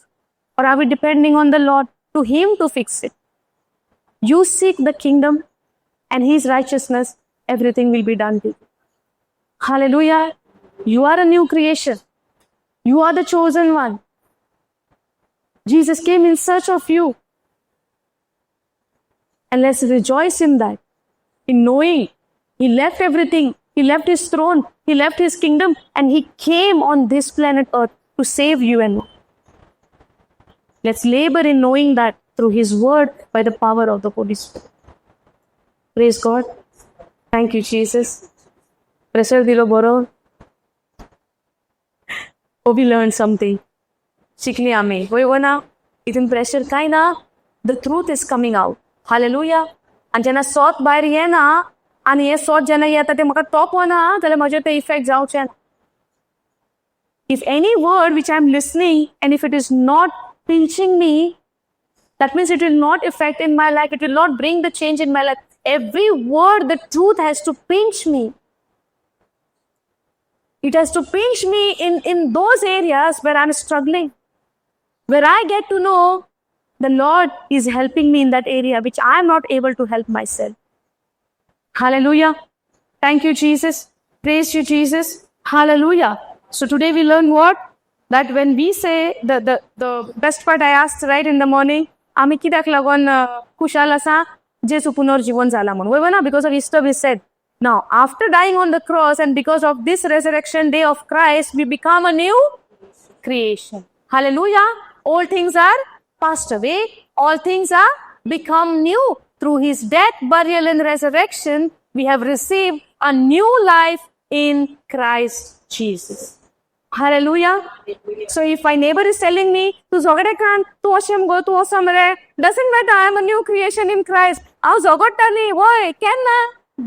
Or are we depending on the Lord to Him to fix it? You seek the kingdom and His righteousness, everything will be done to you. Hallelujah. You are a new creation. You are the chosen one. Jesus came in search of you. And let's rejoice in that. In knowing He left everything. He left His throne. He left His kingdom. And He came on this planet Earth to save you and me. Let's labor in knowing that through His word by the power of the Holy Spirit. Praise God. Thank you, Jesus. Pressure dilo boro. Oh, we learned something. शिकली आम्ही होय हो ना इथून प्रेशर काय ना the truth is coming out hallelujah आणि जेन्ना सोत भायर येना आनी हे सोत जेन्ना येता ते म्हाका तोपना जाल्यार म्हजेर ते इफेक्ट जावचे ना If any word which I'm listening and if it is not pinching me, that means it will not affect in my life. It will not bring the change in my life. Every word, the truth has to pinch me. It has to pinch me in those areas where I'm struggling. Where I get to know the Lord is helping me in that area which I'm not able to help myself. Hallelujah. Thank you, Jesus. Praise you, Jesus. Hallelujah. So today we learn what? That when we say, the best part I asked right in the morning, आम्ही कित्याक लागून खुशाल आसा जेसू पुनर्जीवन जाला म्हणून वय ना because of Easter we said now after dying on the cross and because of this resurrection day of Christ we become a new creation. Hallelujah. All things are passed away. All things are become new. Through His death, burial and resurrection we have received a new life in Christ Jesus. Hallelujah. So if my neighbor is telling me, "Tu zogade kan, tu asham go, tu osam re," doesn't matter. I am a new creation in Christ. Aw zogottani, hoy, kenna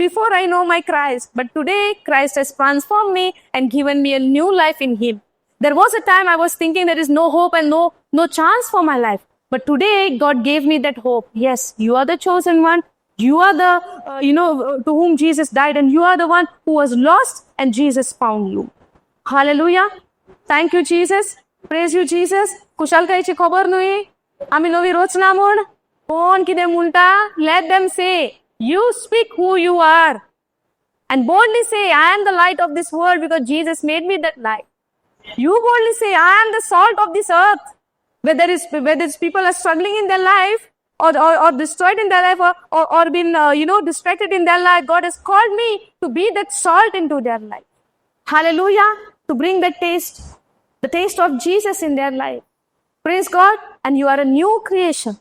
before I know my Christ. But today Christ has transformed me and given me a new life in Him. There was a time I was thinking there is no hope and no chance for my life. But today God gave me that hope. Yes, you are the chosen one. You are the to whom Jesus died, and you are the one who was lost, and Jesus found you. Hallelujah. Thank you, Jesus. Praise you, Jesus. कुशल कायची खबर न्हय आमी नवी रोचना म्हूण कोण कितें म्हणटा let them say you speak who you are and boldly say I am the light of this world because Jesus made me that light. You boldly say I am the salt of this earth. Whether people are struggling in their life or destroyed in their life or been distracted in their life, God has called me to be that salt into their life. Hallelujah. To bring the taste of Jesus in their life. Praise God. And you are a new creation.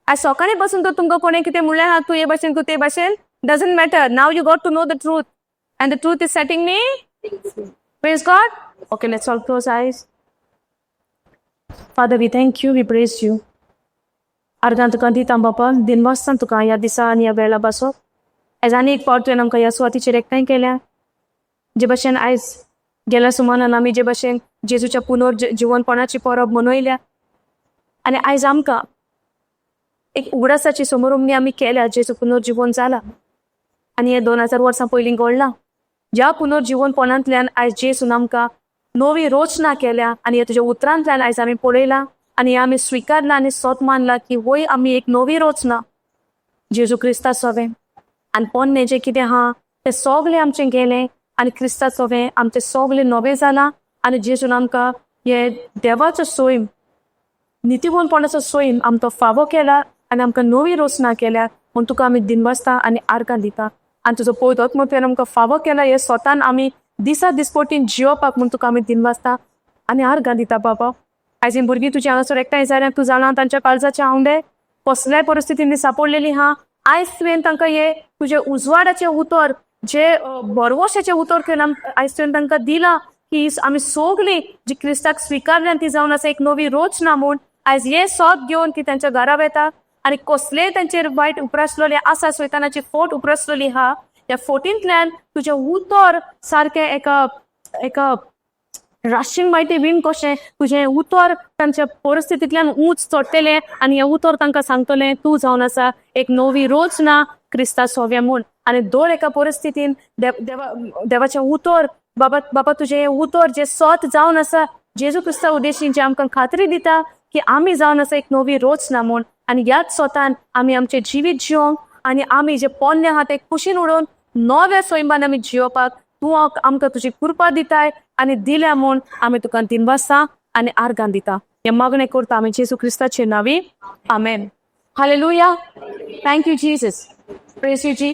आज सकाळी बसून तो तुमकां कोणे कितें म्हणलें हा तूं हे भाशेन तूं ते भाशेन doesn't matter. Now you got to know the truth. And the truth is setting me. Praise God. Okay, let's all close eyes. Father, we thank you, we praise you. अर्गां तुका दिता बापा दिनवासान तुका ह्या दिसा आनी ह्या वेळा बसप आयज आनी एक फावट तुवें आमकां ह्या सुवातीचेर एकठांय केल्या जे भाशेन आयज गेल्या सुमारान आमी जे भाशेन जेजूच्या पुनर्जीवनपणाची परब मनयल्या आनी आयज आमकां एक उगडासाची समोरुमणी आमी केल्या जेजू पुनर्जीवन जाला आनी हे 2000 वर्सां पयलीं घडलां ज्या पुनर्जीवनपणांतल्यान आयज जेजून आमकां नवी रोचना केल्या आनी तुज्या उतरांतल्यान आयज आमी पळयलां आनी आमी स्विकारला आनी सोत मानला की वय आमी एक नवी रोचना जेजू क्रिस्ता सोवे आनी पोन्ने जे कितें आहा ते सोगले आमचे गेले आनी क्रिस्ता सोवे आमचे सोगले नवे जाला आनी जेजून आमकां हे देवाचो सोयम नितीवनपणाचो सोयम आमचो फावो केला आनी आमकां नवी रोसना केल्या म्हूण तुका आमी दिनवासता आनी आर्गां दिता आनी तुजो पवित्र तुवें आमकां फावो केला हे स्वतान आमी दिसा दिसपोटीन जियोपाक म्हूण तुका आमी दिनवासता आनी आर्गां दिता बाबा आयज भुरगीं तुजी हांगासर एकठांय जाल्यार तूं जाणा तांच्या काळजाचे हांवडे कसल्याय परिस्थितींनी सांपडलेली हा आयज तुवें तांकां हे तुजे उजवाडाचे उतर जे बरवशाचे उतर केला आयज तुवें तांकां दिला की आमी सोगलीं जी क्रिस्ताक स्विकारल्यान ती जावन आसा एक नवी रोचना म्हूण आयज हे सोद घेवन ती तांच्या घरा वेता आनी कसलेय तांचेर वायट उपरासलेले आसा सैतानाची फोट उपरासलेली हा ह्या फोटींतल्यान तुजें उतर सारकें एका राशींग माहिती बीन कशें तुजें उतर तांच्या परिस्थितींतल्यान उंच चडटलें आनी हें उतर तांकां सांगतलें तूं जावन आसा एक नवी रोचना क्रिस्ता सोव्या म्हूण आनी दर एका परिस्थितीन देवाचें उतर बाबा तुजें हें उतर जें सोत जावन आसा जेजू क्रिस्ता उद्देशीन जें आमकां खात्री दिता की आमी जावन आसा एक नवी रोचना म्हूण आनी ह्याच सोतान आमी आमचें जिवीत जिवंक आनी आमी जे पोन्ने आहा ते कुशीन उडोवन नव्या सोयंबान आमी जियोपाक तूं आमकां तुजी कृपा दिताय आनी दिल्या म्हूण आमी तुका दिनवासता आनी आर्गां दिता हें मागणें करता आमी जेजू क्रिस्ताचे नांवी amen hallelujah thank you Jesus praise you G